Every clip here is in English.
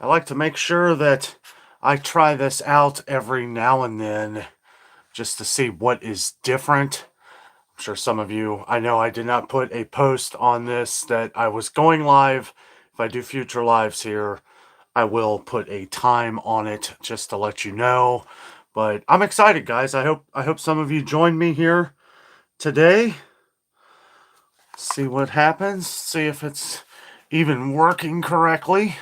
I like to make sure that I try this out every now and then just to see what is different. I'm sure some of you, I know I did not put a post on this that I was going live. If I do future lives here, I will put a time on it just to let you know. But I'm excited, guys. I hope some of you join me here today. See what happens. See if it's even working correctly.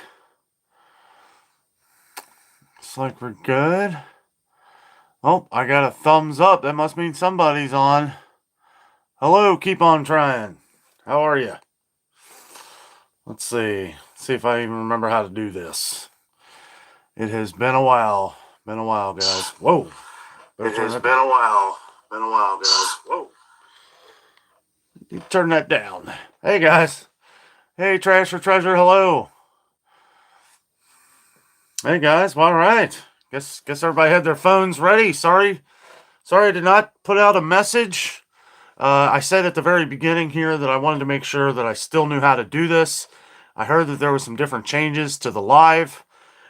Looks like we're good. Oh, I got a thumbs up. That must mean somebody's on. Hello, keep on trying. How are you? Let's see. See if I even remember how to do this. It has been a while. Been a while, guys. Whoa. It has been a while. Been a while, guys. Whoa. You turn that down. Hey, guys. Hey, Trash or Treasure. Hello. Hey, guys. Well, all right. Guess everybody had their phones ready. Sorry I did not put out a message. I said at the very beginning here that I wanted to make sure that I still knew how to do this. I heard that there were some different changes to the live,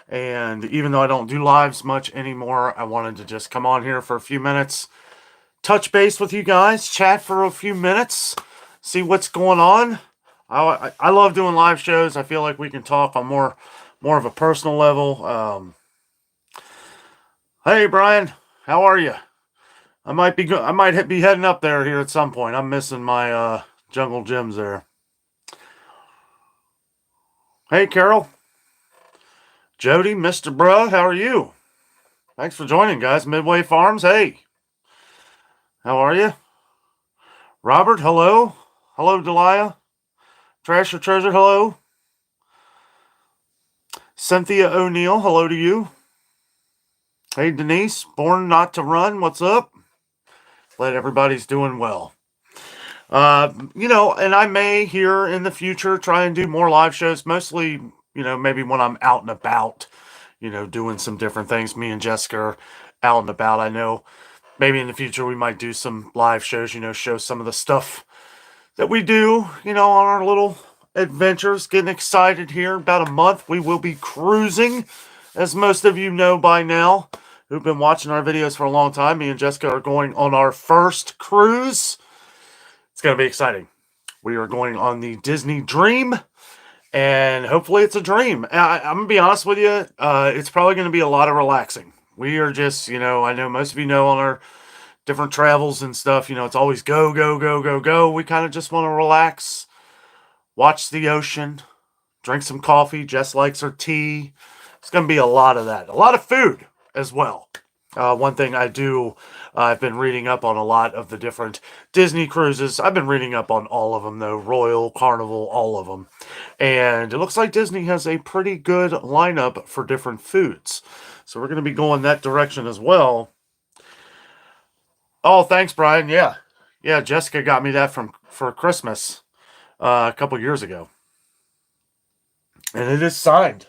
and even though I don't do lives much anymore, I wanted to just come on here for a few minutes, touch base with you guys, chat for a few minutes, see what's going on. I love doing live shows. I feel like we can talk on more of a personal level. Hey, Brian, how are you? I might be heading up there here at some point. I'm missing my jungle gyms there. Hey, Carol, Jody, Mr. Bruh, how are you? Thanks for joining, guys. Midway Farms, hey, how are you? Robert, hello. Hello, Delia. Trash or Treasure, hello. Cynthia O'Neill, hello to you. Hey, Denise, Born Not to Run, what's up? Glad everybody's doing well. And I may here in the future try and do more live shows, mostly, maybe when I'm out and about, doing some different things. Me and Jessica are out and about. I know maybe in the future we might do some live shows, show some of the stuff that we do, on our little adventures. Getting excited here. About a month, we will be cruising, as most of you know by now, who've been watching our videos for a long time. Me and Jessica are going on our first cruise. It's going to be exciting. We are going on the Disney Dream, and hopefully it's a dream. I'm going to be honest with you. It's probably going to be a lot of relaxing. We are just, I know most of you know on our different travels and stuff, it's always go, go, go, go, go. We kind of just want to relax, watch the ocean, drink some coffee. Jess likes her tea. It's going to be a lot of that. A lot of food as well. One thing I do, I've been reading up on a lot of the different Disney cruises. I've been reading up on all of them, though. Royal, Carnival, all of them. And it looks like Disney has a pretty good lineup for different foods. So we're going to be going that direction as well. Oh, thanks, Brian. Yeah. Yeah, Jessica got me that for Christmas a couple years ago. And it is signed.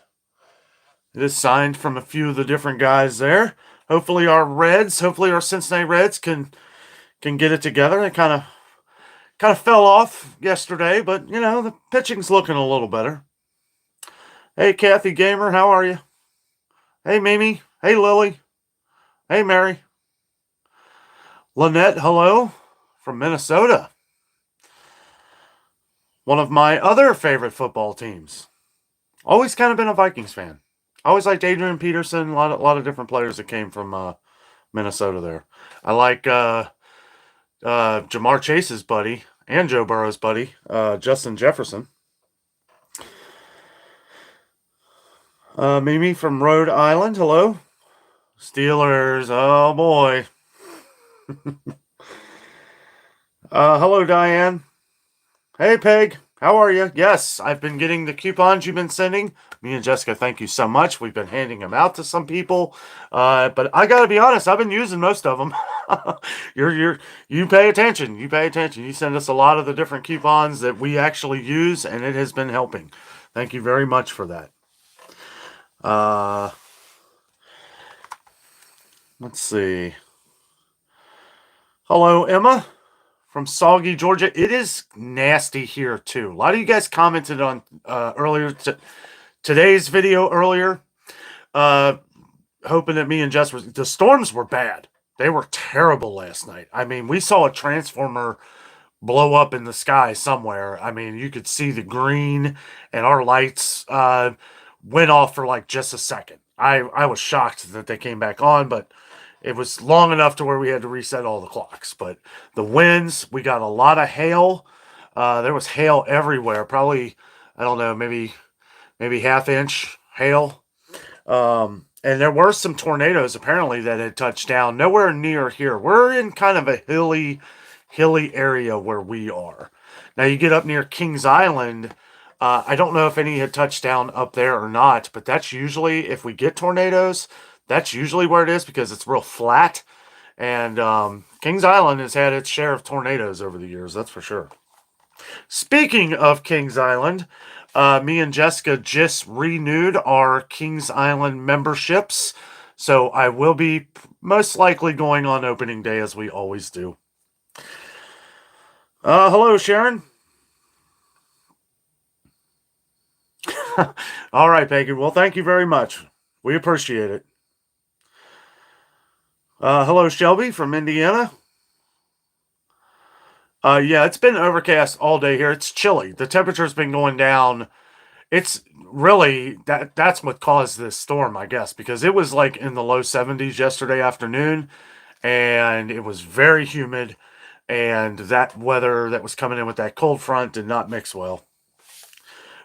It is signed from a few of the different guys there. Hopefully our Cincinnati Reds can get it together. They kind of fell off yesterday, but the pitching's looking a little better. Hey, Kathy Gamer, how are you? Hey, Mimi. Hey, Lily. Hey, Mary. Lynette, hello from Minnesota. One of my other favorite football teams. Always kind of been a Vikings fan. I always liked Adrian Peterson. A lot of different players that came from Minnesota there. I like Jamar Chase's buddy and Joe Burrow's buddy, Justin Jefferson. Mimi from Rhode Island, hello. Steelers, oh boy. Hello, Diane. Hey, Peg. How are you? Yes, I've been getting the coupons you've been sending. Me and Jessica, thank you so much. We've been handing them out to some people. But I got to be honest, I've been using most of them. You pay attention. You pay attention. You send us a lot of the different coupons that we actually use, and it has been helping. Thank you very much for that. Let's see. Hello, Emma from Soggy, Georgia. It is nasty here too. A lot of you guys commented on earlier today's video earlier, uh, hoping that me and Jess were. The storms were bad. They were terrible last night. I mean, we saw a transformer blow up in the sky somewhere. I mean, you could see the green, and our lights went off for like just a second. I was shocked that they came back on, but it was long enough to where we had to reset all the clocks. But the winds, we got a lot of hail. There was hail everywhere. Probably, I don't know, maybe half-inch hail. And there were some tornadoes apparently that had touched down nowhere near here. We're in kind of a hilly area where we are. Now you get up near Kings Island. I don't know if any had touched down up there or not, but that's usually, if we get tornadoes, that's usually where it is because it's real flat. And Kings Island has had its share of tornadoes over the years, that's for sure. Speaking of Kings Island, me and Jessica just renewed our Kings Island memberships. So I will be most likely going on opening day as we always do. Hello, Sharon. All right, Peggy. Well, thank you very much. We appreciate it. Hello, Shelby from Indiana. Yeah, it's been overcast all day here. It's chilly. The temperature's been going down. It's really that's what caused this storm, I guess, because it was like in the low 70s yesterday afternoon, and it was very humid, and that weather that was coming in with that cold front did not mix well.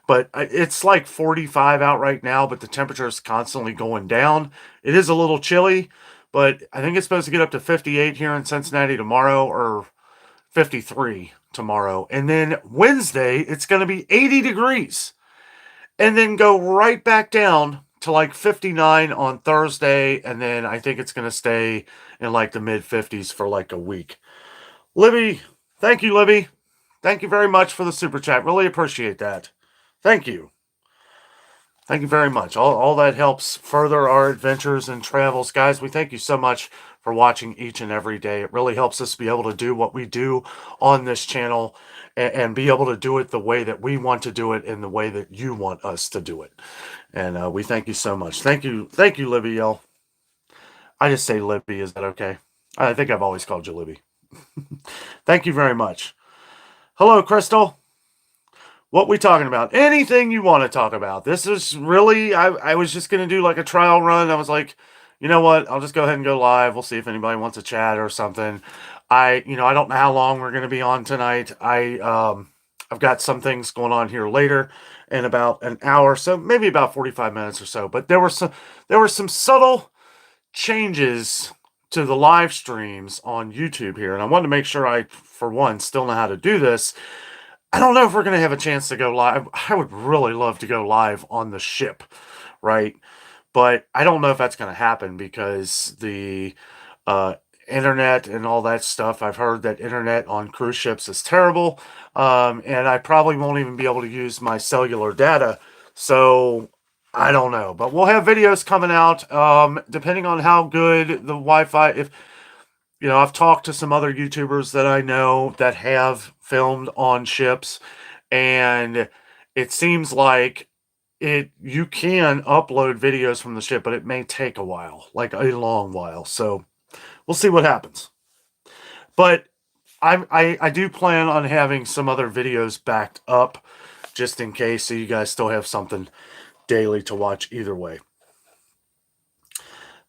But it's like 45 out right now, but the temperature is constantly going down. It is a little chilly, but I think it's supposed to get up to 58 here in Cincinnati tomorrow, or 53 tomorrow. And then Wednesday, it's going to be 80 degrees. And then go right back down to like 59 on Thursday. And then I think it's going to stay in like the mid 50s for like a week. Libby, thank you, Libby. Thank you very much for the super chat. Really appreciate that. Thank you. Thank you very much. All that helps further our adventures and travels. Guys, we thank you so much for watching each and every day. It really helps us be able to do what we do on this channel and be able to do it the way that we want to do it and the way that you want us to do it. And we thank you so much. Thank you, Libby L. I just say Libby. Is that okay? I think I've always called you Libby. Thank you very much. Hello, Crystal. What we talking about? Anything you want to talk about. This is really, I was just going to do like a trial run. I was like, you know what? I'll just go ahead and go live. We'll see if anybody wants to chat or something. I don't know how long we're going to be on tonight. I've got some things going on here later in about an hour, so maybe about 45 minutes or so. But there were some subtle changes to the live streams on YouTube here, and I wanted to make sure I, for one, still know how to do this. I don't know if we're going to have a chance to go live. I would really love to go live on the ship, right? But I don't know if that's going to happen because the internet and all that stuff. I've heard that internet on cruise ships is terrible, and I probably won't even be able to use my cellular data. So I don't know. But we'll have videos coming out depending on how good the Wi-Fi. If I've talked to some other YouTubers that I know that have filmed on ships, and it seems like you can upload videos from the ship, but it may take a while, like a long while. So we'll see what happens. But I do plan on having some other videos backed up just in case, so you guys still have something daily to watch either way.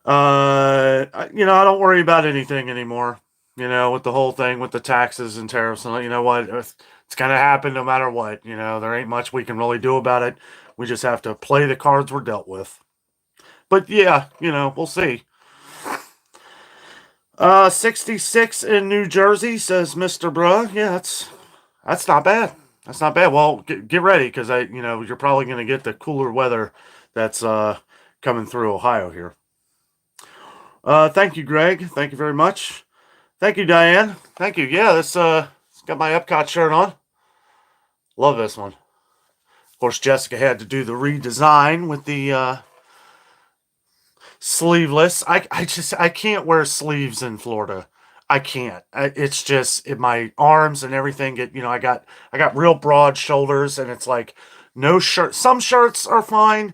I don't worry about anything anymore. With the whole thing with the taxes and tariffs, and you know what, it's gonna happen no matter what. There ain't much we can really do about it. We just have to play the cards we're dealt with. But yeah, we'll see. 66 in New Jersey, says Mr. Bruh. Yeah, that's not bad. That's not bad. Well, get ready, because you're probably gonna get the cooler weather that's coming through Ohio here. Thank you, Greg. Thank you very much. Thank you, Diane. Thank you. Yeah, this got my Epcot shirt on. Love this one. Of course, Jessica had to do the redesign with the sleeveless. I can't wear sleeves in Florida. I can't. It's just my arms and everything get. I got real broad shoulders, and it's like No shirt. Some shirts are fine,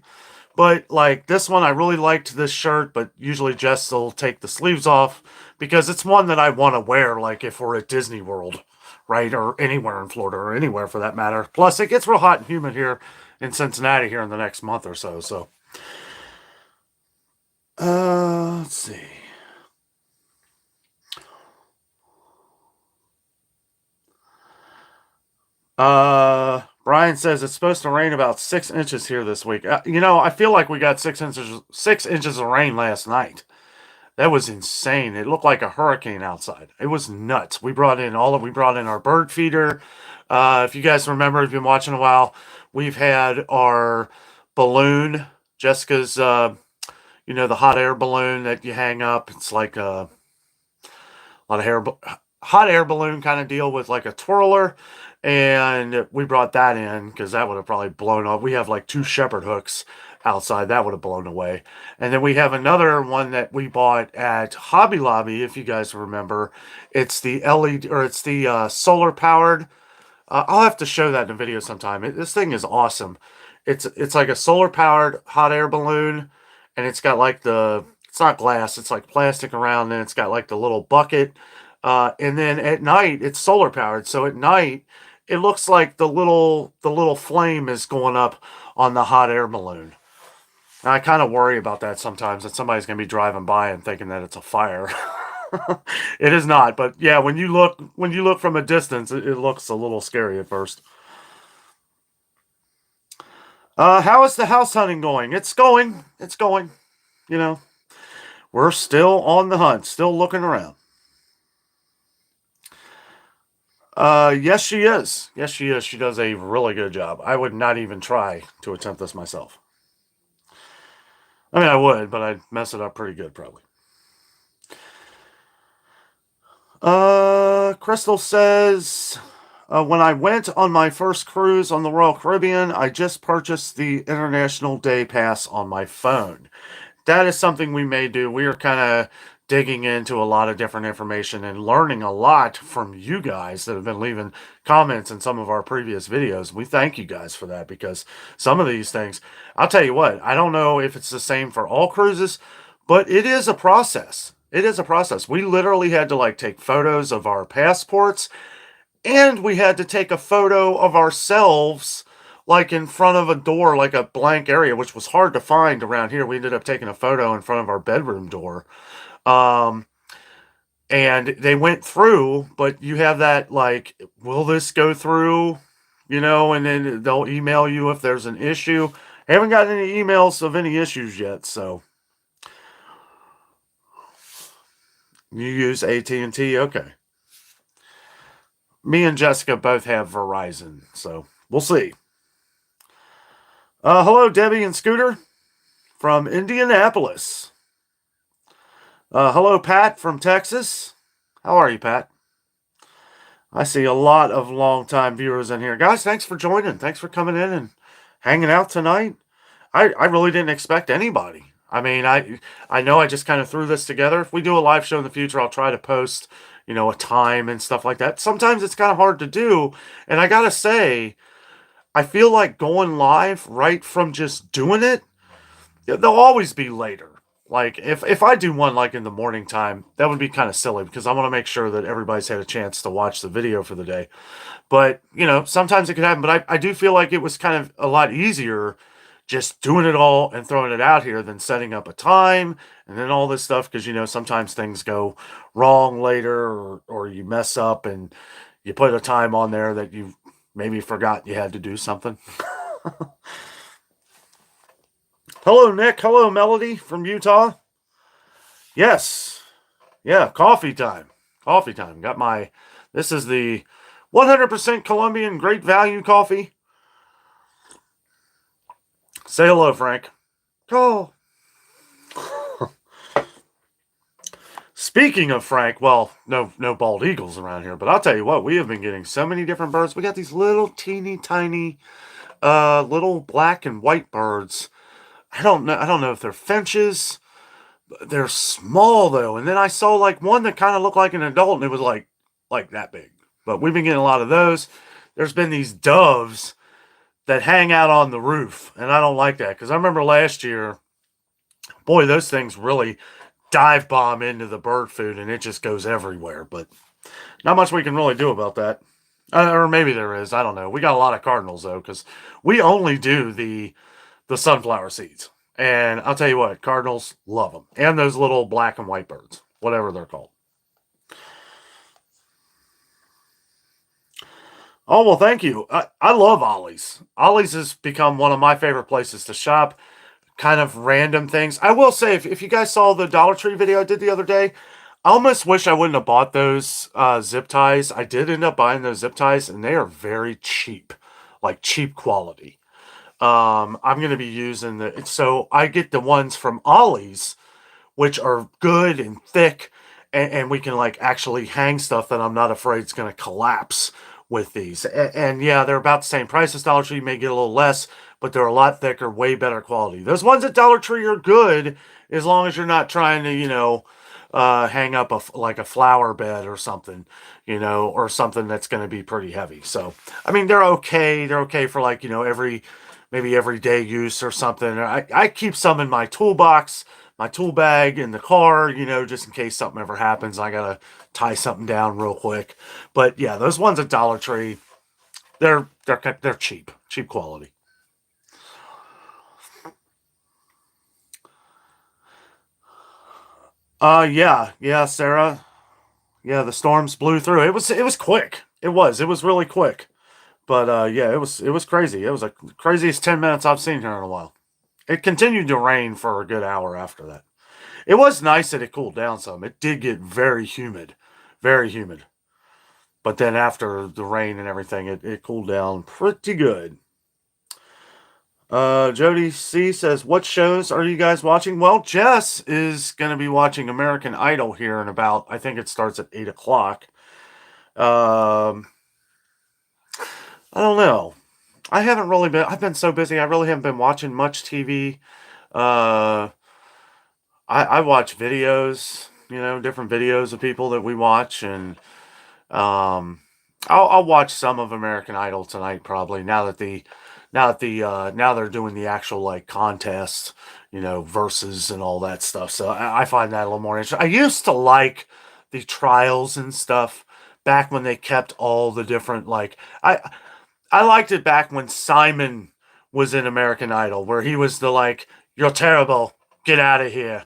but like this one, I really liked this shirt, but usually Jess will take the sleeves off because it's one that I want to wear, like if we're at Disney World, right? Or anywhere in Florida or anywhere for that matter. Plus, it gets real hot and humid here in Cincinnati here in the next month or so. So, let's see. Brian says it's supposed to rain about 6 inches here this week. I feel like we got 6 inches of rain last night. That was insane. It looked like a hurricane outside. It was nuts. We brought in our bird feeder. If you guys remember, if you've been watching a while, we've had our balloon, Jessica's, the hot air balloon that you hang up. It's like a lot of hot air balloon kind of deal with like a twirler. And we brought that in because that would have probably blown up. We have like two shepherd hooks outside. That would have blown away. And then we have another one that we bought at Hobby Lobby, if you guys remember. It's the LED, or it's the solar powered. I'll have to show that in a video sometime. This thing is awesome. It's like a solar powered hot air balloon, and it's got like it's not glass, it's like plastic around, and it's got like the little bucket. And then at night it's solar powered, so at night it looks like the little flame is going up on the hot air balloon. And I kind of worry about that sometimes, that somebody's gonna be driving by and thinking that it's a fire. It is not, but yeah, when you look from a distance, it looks a little scary at first. How is the house hunting going? It's going. It's going. You know, we're still on the hunt, still looking around. Yes, she is. Yes, she is. She does a really good job. I would not even try to attempt this myself. I mean, I would, but I'd mess it up pretty good, probably. Crystal says, when I went on my first cruise on the Royal Caribbean, I just purchased the International Day Pass on my phone. That is something we may do. We are kind of digging into a lot of different information and learning a lot from you guys that have been leaving comments in some of our previous videos. We thank you guys for that, because some of these things, I'll tell you what, I don't know if it's the same for all cruises, but it is a process. It is a process. We literally had to like take photos of our passports, and we had to take a photo of ourselves like in front of a door, like a blank area, which was hard to find around here. We ended up taking a photo in front of our bedroom door. Um, and they went through, but you have that like, will this go through? And then they'll email you if there's an issue. I haven't gotten any emails of any issues yet, so you use AT&T, okay. Me and Jessica both have Verizon, so we'll see. Hello, Debbie and Scooter from Indianapolis. Hello, Pat from Texas. How are you, Pat? I see a lot of long-time viewers in here. Guys, thanks for joining. Thanks for coming in and hanging out tonight. I really didn't expect anybody. I mean, I know I just kind of threw this together. If we do a live show in the future, I'll try to post, a time and stuff like that. Sometimes it's kind of hard to do. And I gotta say, I feel like going live right from just doing it, they'll always be later. Like if I do one like in the morning time, that would be kind of silly, because I want to make sure that everybody's had a chance to watch the video for the day. But sometimes it could happen. But I do feel like it was kind of a lot easier just doing it all and throwing it out here than setting up a time and then all this stuff, because sometimes things go wrong later, or you mess up and you put a time on there that you maybe forgot you had to do something. Hello, Nick. Hello, Melody from Utah. Yes. Yeah, coffee time. Coffee time. This is the 100% Colombian Great Value coffee. Say hello, Frank. Oh. Speaking of Frank, well, no bald eagles around here, but I'll tell you what, we have been getting so many different birds. We got these little teeny tiny little black and white birds. I don't know if they're finches. They're small though. And then I saw like one that kind of looked like an adult, and it was like that big. But we've been getting a lot of those. There's been these doves that hang out on the roof, and I don't like that because I remember last year, boy, those things really dive bomb into the bird food and it just goes everywhere. But not much we can really do about that. Or maybe there is. I don't know. We got a lot of cardinals though, because we only do the sunflower seeds. And I'll tell you what, cardinals love them, and those little black and white birds, whatever they're called. Oh well, thank you. I love Ollie's. Ollie's has become one of my favorite places to shop. Kind of random things. I will say, if you guys saw the Dollar Tree video I did the other day, I almost wish I wouldn't have bought those zip ties. I did end up buying those zip ties, and they are very cheap, like cheap quality. I'm going to be using so I get the ones from Ollie's, which are good and thick, and we can like actually hang stuff that I'm not afraid is going to collapse with these. And yeah, they're about the same price as Dollar Tree. You may get a little less, but they're a lot thicker, way better quality. Those ones at Dollar Tree are good as long as you're not trying to, hang up like a flower bed or something, or something that's going to be pretty heavy. So, I mean, they're okay. They're okay for like, maybe everyday use or something. I keep some in my toolbox, my tool bag in the car, just in case something ever happens. I gotta tie something down real quick. But yeah, those ones at Dollar Tree, they're cheap, cheap quality. Yeah, Sarah. Yeah, the storms blew through. It was quick. It was really quick. But yeah, it was crazy. It was the craziest 10 minutes I've seen here in a while. It continued to rain for a good hour after that. It was nice that it cooled down some. It did get very humid, very humid. But then after the rain and everything, it cooled down pretty good. Jody C says, "What shows are you guys watching?" Well, Jess is going to be watching American Idol here in about, I think it starts at 8 o'clock. Um, I don't know. I haven't really been. I've been so busy. I really haven't been watching much TV. Uh, I watch videos, different videos of people that we watch, and Um, I'll watch some of American Idol tonight probably now they're doing the actual like contests, verses and all that stuff. So I find that a little more interesting. I used to like the trials and stuff back when they kept all the different like I liked it back when Simon was in American Idol where he was the like you're terrible, get out of here.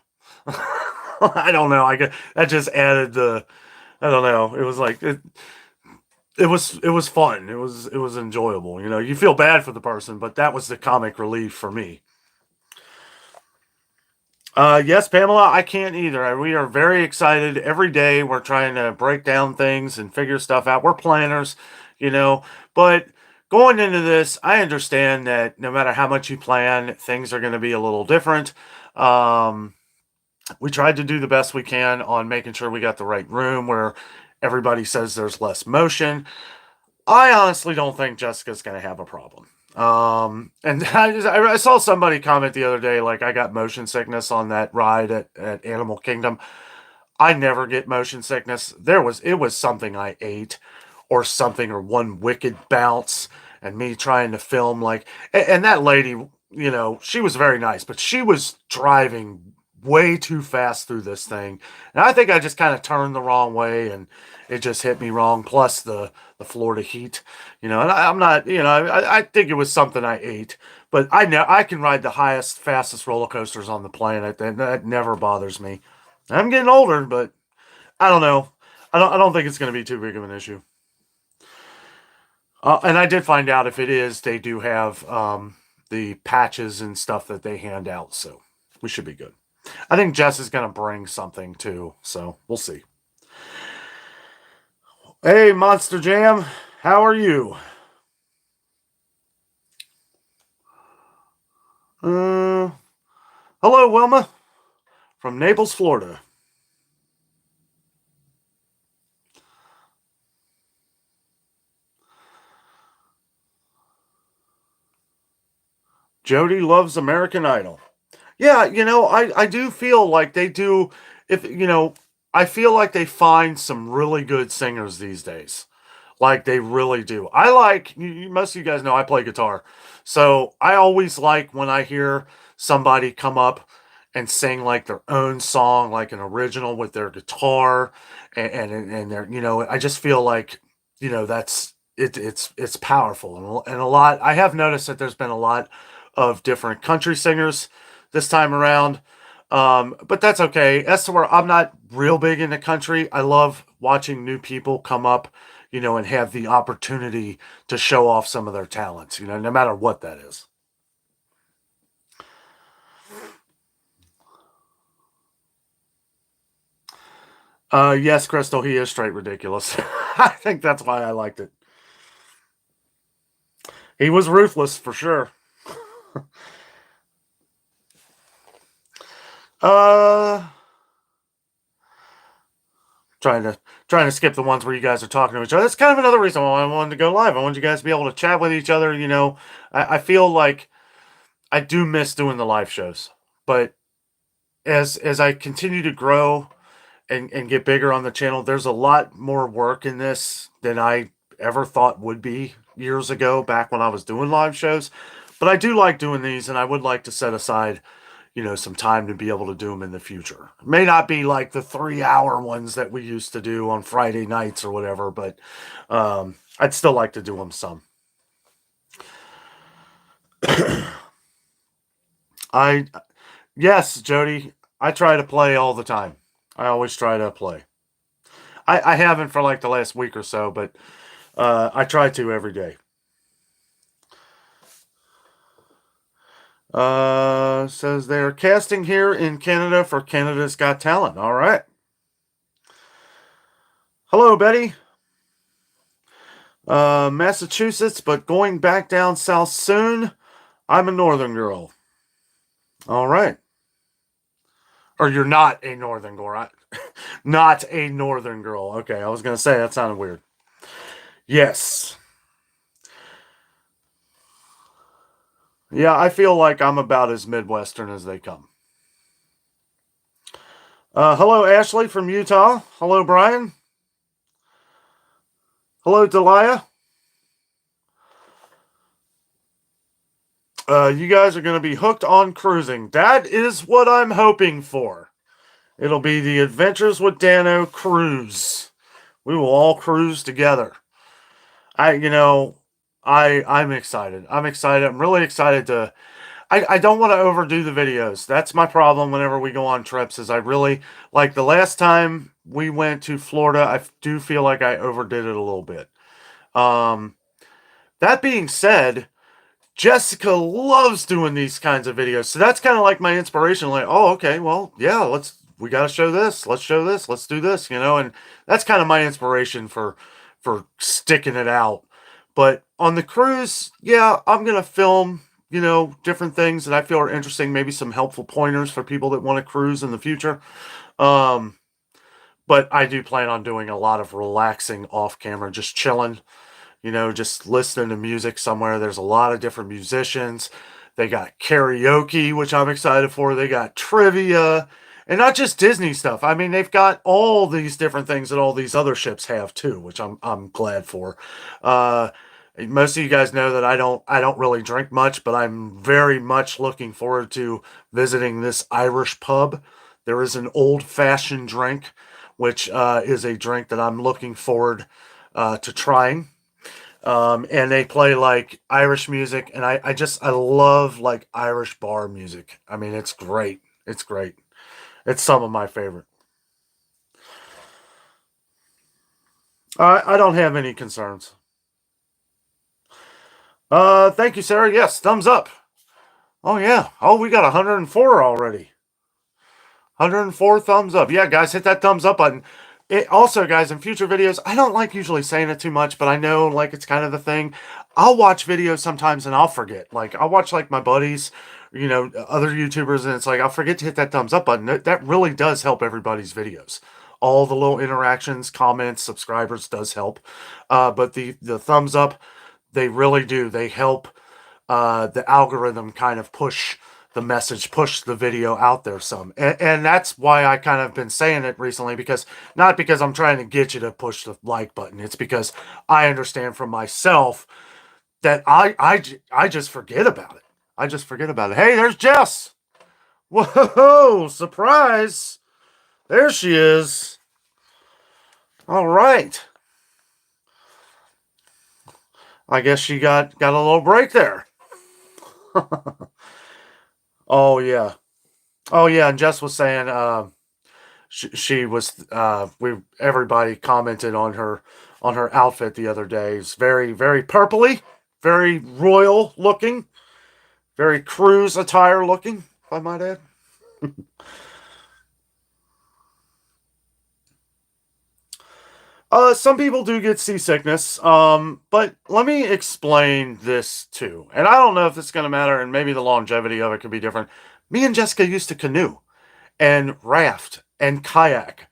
I don't know. That just added the I don't know. It was like it was fun. It was enjoyable. You feel bad for the person, but that was the comic relief for me. Yes, Pamela, I can't either. We are very excited every day. We're trying to break down things and figure stuff out. We're planners, you know, but going into this, I understand that no matter how much you plan, things are going to be a little different. Um, we tried to do the best we can on making sure we got the right room where everybody says there's less motion. I honestly don't think Jessica's going to have a problem. And I saw somebody comment the other day, like I got motion sickness on that ride at Animal Kingdom. I never get motion sickness. It was something I ate or something or one wicked bounce and me trying to film like and that lady, she was very nice, but she was driving way too fast through this thing. And I think I just kind of turned the wrong way and it just hit me wrong plus the Florida heat, and I'm not, I think it was something I ate, but I know I can ride the highest fastest roller coasters on the planet and that never bothers me. I'm getting older, but I don't know. I don't think it's going to be too big of an issue. And I did find out if it is, they do have the patches and stuff that they hand out, so we should be good. I think Jess is going to bring something too, so we'll see. Hey, Monster Jam, how are you? Uh, Hello, Wilma from Naples, Florida. Jody loves American Idol. Yeah, I do feel like they do. If I feel like they find some really good singers these days. Like they really do. I like most of you guys know I play guitar, so I always like when I hear somebody come up and sing like their own song, like an original with their guitar, and their I just feel like that's it's powerful and a lot. I have noticed that there's been a lot of different country singers this time around. But that's okay. As to where I'm not real big into country, I love watching new people come up, and have the opportunity to show off some of their talents, no matter what that is. Yes, Crystal, he is straight ridiculous. I think that's why I liked it. He was ruthless for sure. Uh, trying to trying to skip the ones where you guys are talking to each other. That's kind of another reason why I wanted to go live. I wanted you guys to be able to chat with each other. I feel like I do miss doing the live shows, but as I continue to grow and get bigger on the channel, there's a lot more work in this than I ever thought would be years ago, back when I was doing live shows. But I do like doing these, and I would like to set aside, some time to be able to do them in the future. It may not be like the 3 hour ones that we used to do on Friday nights or whatever, but I'd still like to do them some. I Yes, Jody, I try to play all the time. I always try to play. I haven't for like the last week or so, but I try to every day. Says they're casting here in Canada for Canada's Got Talent. All right. Hello, Betty. Massachusetts, but going back down south soon. I'm a northern girl. All right. Or you're not a northern girl, right? Not a northern girl. Okay, I was going to say that sounded weird. Yes. Yeah, I feel like I'm about as Midwestern as they come. Hello, Ashley from Utah. Hello, Brian. Hello, Delia. You guys are going to be hooked on cruising. That is what I'm hoping for. It'll be the Adventures with Danno cruise. We will all cruise together. I'm excited. I'm excited. I'm really excited to. I don't want to overdo the videos. That's my problem whenever we go on trips. Is I really like the last time we went to Florida. I do feel like I overdid it a little bit. That being said, Jessica loves doing these kinds of videos. So that's kind of like my inspiration. Like, oh, okay, well, yeah, we got to show this. Let's show this. Let's do this, and that's kind of my inspiration for sticking it out. But on the cruise, yeah, I'm going to film, different things that I feel are interesting, maybe some helpful pointers for people that want to cruise in the future. Um, but I do plan on doing a lot of relaxing off camera, just chilling, just listening to music somewhere. There's a lot of different musicians. They got karaoke, which I'm excited for. They got trivia, and not just Disney stuff. I mean, they've got all these different things that all these other ships have too, which I'm glad for. Uh, Most of you guys know that I don't really drink much, but I'm very much looking forward to visiting this Irish pub. There is an old fashioned drink, which is a drink that I'm looking forward to trying. And they play like Irish music, and I love like Irish bar music. I mean, it's great. It's great. It's some of my favorite. I don't have any concerns. Thank you, Sarah. Yes, thumbs up. Oh yeah. Oh, we got 104 already. 104 thumbs up. Yeah, guys, hit that thumbs up button. Also, guys, in future videos, I don't like usually saying it too much, but I know like it's kind of the thing. I'll watch videos sometimes and I'll forget. Like I'll watch like my buddies, other YouTubers, and it's like I'll forget to hit that thumbs up button. That really does help everybody's videos. All the little interactions, comments, subscribers does help. But the thumbs up, they really do. They help the algorithm kind of push the message, push the video out there some. And that's why I kind of been saying it recently, because not because I'm trying to get you to push the like button. It's because I understand from myself that I just forget about it. I just forget about it. Hey, there's Jess. Whoa, surprise. There she is. All right. I guess she got a little break there. Oh yeah. Oh yeah, and Jess was saying she was everybody commented on her outfit the other day. It's very purpley, very royal looking, very cruise attire looking, if I might add. Some people do get seasickness, but let me explain this too. And I don't know if it's going to matter, and maybe the longevity of it could be different. Me and Jessica used to canoe and raft and kayak.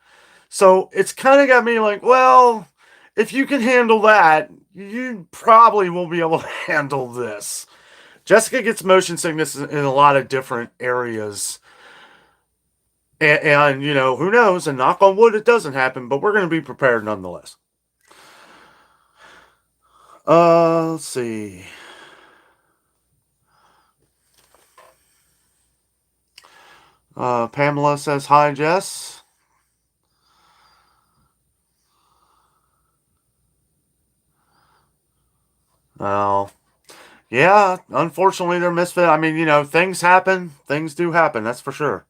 So it's kind of got me like, well, if you can handle that, you probably will be able to handle this. Jessica gets motion sickness in a lot of different areas. And, you know, who knows? And knock on wood, it doesn't happen, but we're going to be prepared nonetheless. Let's see. Pamela says, hi, Jess. Well, yeah, unfortunately, they're misfit. I mean, you know, things happen. Things do happen, that's for sure.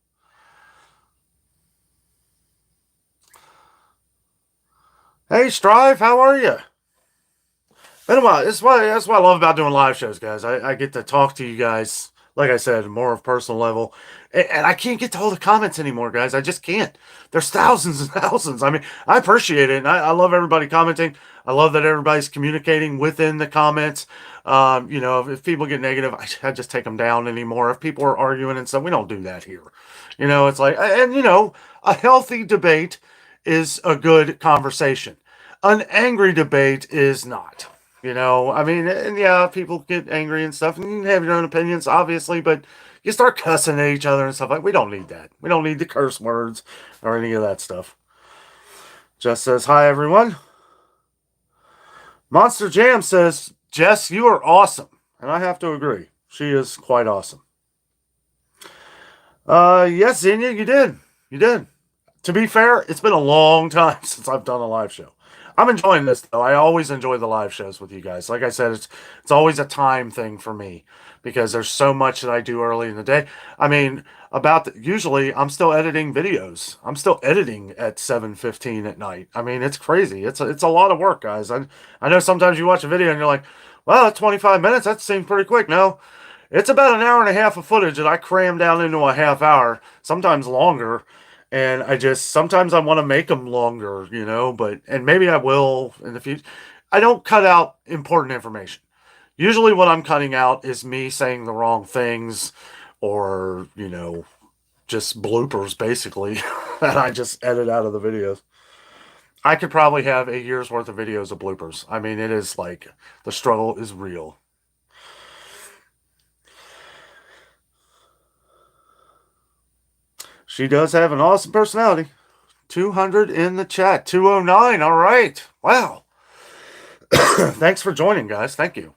Hey, Strive, how are you? Been a while. That's what I love about doing live shows, guys. I get to talk to you guys, like I said, more of personal level. And I can't get to all the comments anymore, guys. I just can't. There's thousands and thousands. I mean, I appreciate it. And I love everybody commenting. I love that everybody's communicating within the comments. You know, if people get negative, I just take them down anymore. If people are arguing and stuff, we don't do that here. You know, it's like, and you know, a healthy debate is a good conversation. An angry debate is not. You know, I mean, and yeah, people get angry and stuff, and you have your own opinions, obviously, but you start cussing at each other and stuff like, we don't need that. We don't need the curse words or any of that stuff. Jess says, hi, everyone. Monster Jam says, Jess, you are awesome. And I have to agree. She is quite awesome. Yes, Xenia, you did. You did. To be fair, it's been a long time since I've done a live show. I'm enjoying this though. I always enjoy the live shows with you guys. Like I said, it's always a time thing for me because there's so much that I do early in the day. I mean, usually I'm still editing videos. I'm still editing at 7:15 at night. I mean, it's crazy. It's a lot of work, guys. I know sometimes you watch a video and you're like, well, 25 minutes, that seems pretty quick. No, it's about an hour and a half of footage that I cram down into a half hour, sometimes longer. And sometimes I want to make them longer, you know, and maybe I will in the future. I don't cut out important information. Usually what I'm cutting out is me saying the wrong things or, you know, just bloopers basically that I just edit out of the videos. I could probably have a year's worth of videos of bloopers. I mean, it is like the struggle is real. She does have an awesome personality. 200 in the chat. 209. All right. Wow. Thanks for joining, guys. Thank you.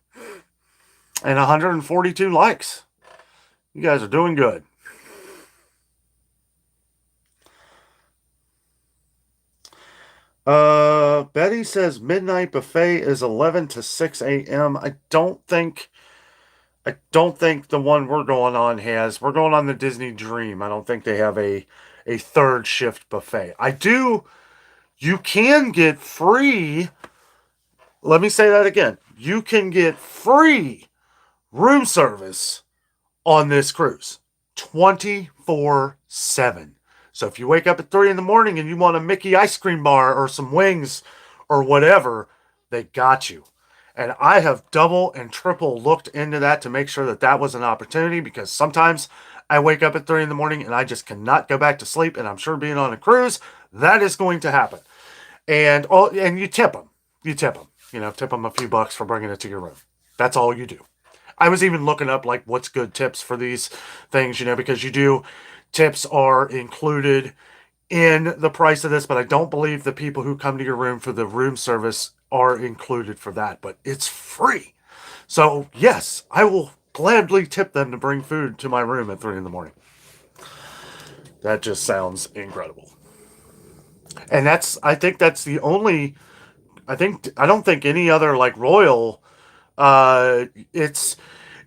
And 142 likes. You guys are doing good. Betty says midnight buffet is 11 to 6 a.m. I don't think the one we're going on has. We're going on the Disney Dream. I don't think they have a third shift buffet. You can get free. Let me say that again. You can get free room service on this cruise 24/7. So if you wake up at 3 in the morning and you want a Mickey ice cream bar or some wings or whatever, they got you. And I have double and triple looked into that to make sure that that was an opportunity, because sometimes I wake up at 3 in the morning and I just cannot go back to sleep. And I'm sure being on a cruise, that is going to happen. And you tip them. You tip them. You know, tip them a few bucks for bringing it to your room. That's all you do. I was even looking up like what's good tips for these things, because tips are included in the price of this, but I don't believe the people who come to your room for the room service are included for that, but it's free. So, yes, I will gladly tip them to bring food to my room at 3 in the morning. That just sounds incredible. And I think that's the only, I don't think any other like Royal, uh, it's,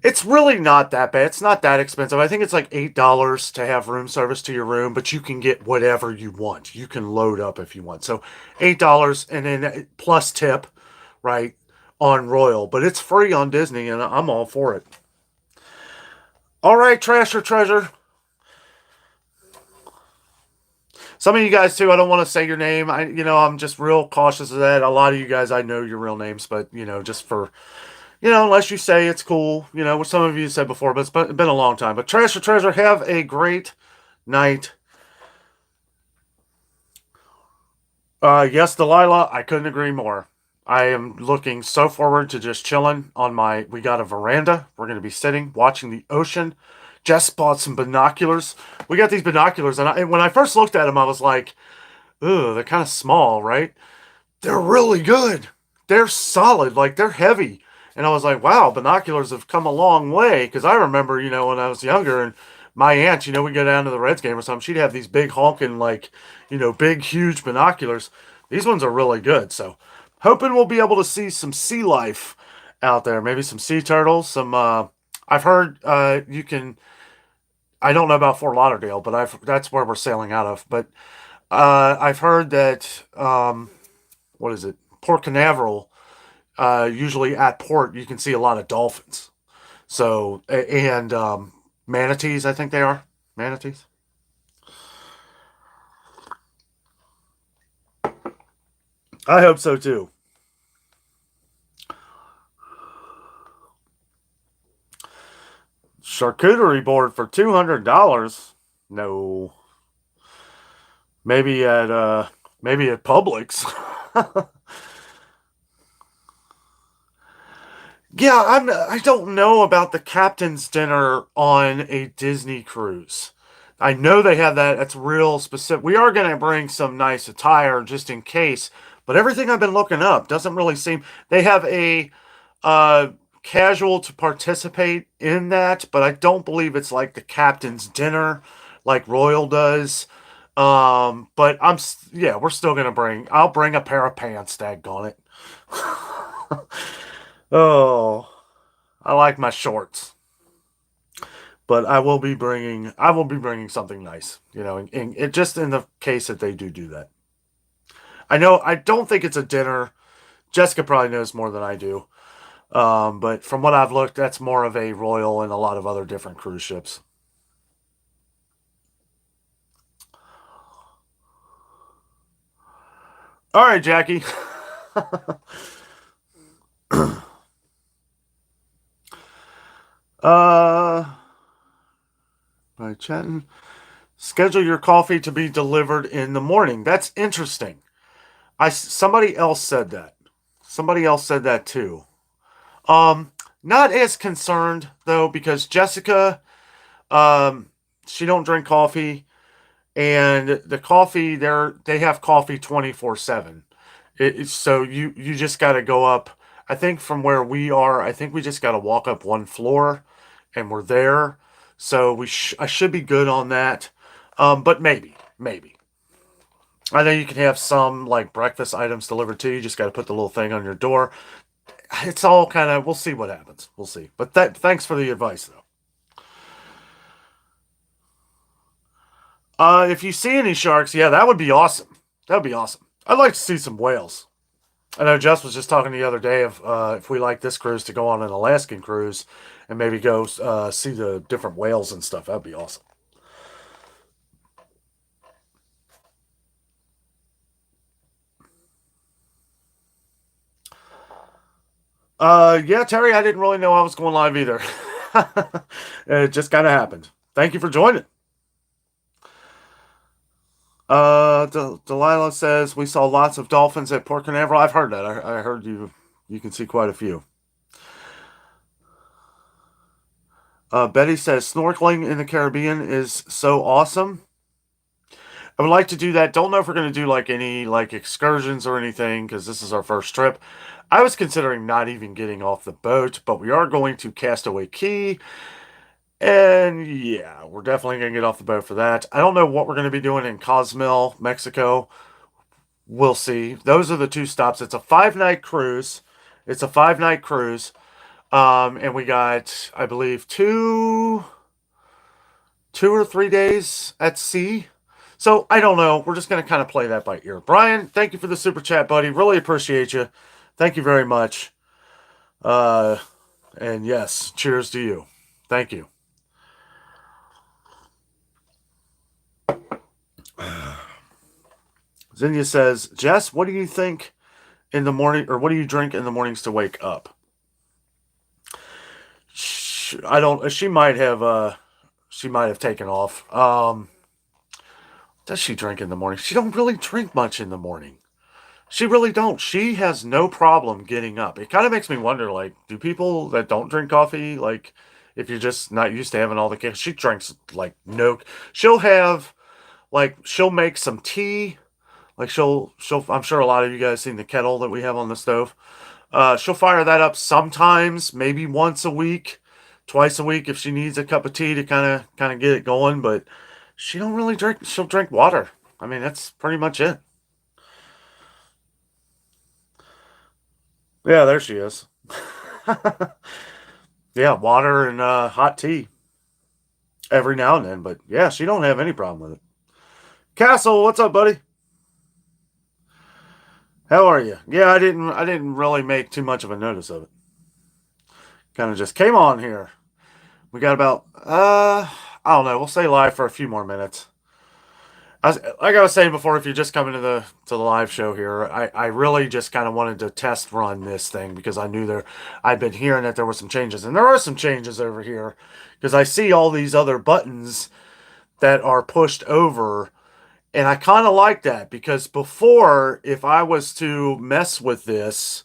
it's really not that bad. It's not that expensive. I think it's like $8 to have room service to your room, but you can get whatever you want. You can load up if you want. So $8 and then plus tip, right, on Royal, but it's free on Disney, and I'm all for it. All right, trash or treasure. Some of you guys too. I don't want to say your name. I'm just real cautious of that. A lot of you guys, I know your real names, but just for unless you say it's cool, what some of you said before, but it's been a long time. But trash or treasure, have a great night. Yes, Delilah, I couldn't agree more. I am looking so forward to just chilling on we got a veranda. We're going to be sitting, watching the ocean. Jess bought some binoculars. We got these binoculars, and when I first looked at them, I was like, "Ooh, they're kind of small, right?" They're really good. They're solid, like they're heavy. And I was like, wow, binoculars have come a long way. Because I remember, when I was younger and my aunt, we'd go down to the Reds game or something. She'd have these big honking, like, big, huge binoculars. These ones are really good. So hoping we'll be able to see some sea life out there. Maybe some sea turtles. I've heard you can, I don't know about Fort Lauderdale, but that's where we're sailing out of. But I've heard that, what is it? Port Canaveral, usually at port, you can see a lot of dolphins. So, and manatees, I think they are. Manatees. I hope so too. Charcuterie board for $200? No. Maybe at Publix. Yeah, I don't know about the captain's dinner on a Disney cruise. I know they have that. That's real specific. We are going to bring some nice attire just in case, but everything I've been looking up doesn't really seem. They have a uh casual to participate in that, but I don't believe it's like the captain's dinner like Royal does. But yeah, we're still going to I'll bring a pair of pants, daggone it. Oh, I like my shorts, but I will be bringing something nice, in it just in the case that they do that. I don't think it's a dinner. Jessica probably knows more than I do. But from what I've looked, that's more of a Royal and a lot of other different cruise ships. All right, Jackie. uh, by chatting, schedule your coffee to be delivered in the morning. That's interesting. Somebody else said that. Somebody else said that too. Um, Not as concerned though because Jessica, um, she don't drink coffee, and the coffee they have coffee 24/7. So you just got to go up. I think from where we are, I think we just got to walk up one floor, and we're there. So I should be good on that. But maybe. I know you can have some like breakfast items delivered to you. You just got to put the little thing on your door. It's all kind of, we'll see what happens. We'll see. But thanks for the advice though. If you see any sharks, yeah, that would be awesome. That would be awesome. I'd like to see some whales. I know Jess was just talking the other day of if we like this cruise to go on an Alaskan cruise and maybe go see the different whales and stuff. That'd be awesome. Yeah, Terry, I didn't really know I was going live either. It just kind of happened. Thank you for joining. Delilah says we saw lots of dolphins at Port Canaveral. I've heard that. I heard you can see quite a few. Betty says snorkeling in the Caribbean is so awesome. I would like to do that. Don't know if we're going to do like any like excursions or anything because this is our first trip. I was considering not even getting off the boat, but we are going to Castaway Key. And yeah, we're definitely going to get off the boat for that. I don't know what we're going to be doing in Cozumel, Mexico. We'll see. Those are the two stops. It's a 5 night cruise. It's a 5 night cruise. And we got, I believe, two or 3 days at sea. So I don't know. We're just going to kind of play that by ear. Brian, thank you for the super chat, buddy. Really appreciate you. Thank you very much. Uh, and yes, cheers to you. Thank you. Zinnia says, Jess, what do you think in the morning, or what do you drink in the mornings to wake up? I don't. She might have taken off. Does she drink in the morning? She don't really drink much in the morning. She really don't. She has no problem getting up. It kind of makes me wonder, like, do people that don't drink coffee, like, if you're just not used to having all the caffeine, she drinks like no. She'll have she'll make some tea. Like she'll. I'm sure a lot of you guys seen the kettle that we have on the stove. She'll fire that up sometimes, maybe once a week, twice a week if she needs a cup of tea to kind of get it going. But she don't really drink. She'll drink water. I mean, that's pretty much it. Yeah, there she is. Yeah, water and hot tea every now and then. But yeah, she don't have any problem with it. Castle, what's up, buddy? How are you? Yeah, I didn't really make too much of a notice of it. Kind of just came on here. We got about I don't know. We'll stay live for a few more minutes. Like I was saying before, if you're just coming to the live show here, I really just kind of wanted to test run this thing because I knew I'd been hearing that there were some changes, and there are some changes over here because I see all these other buttons that are pushed over, and I kind of like that because before, if I was to mess with this,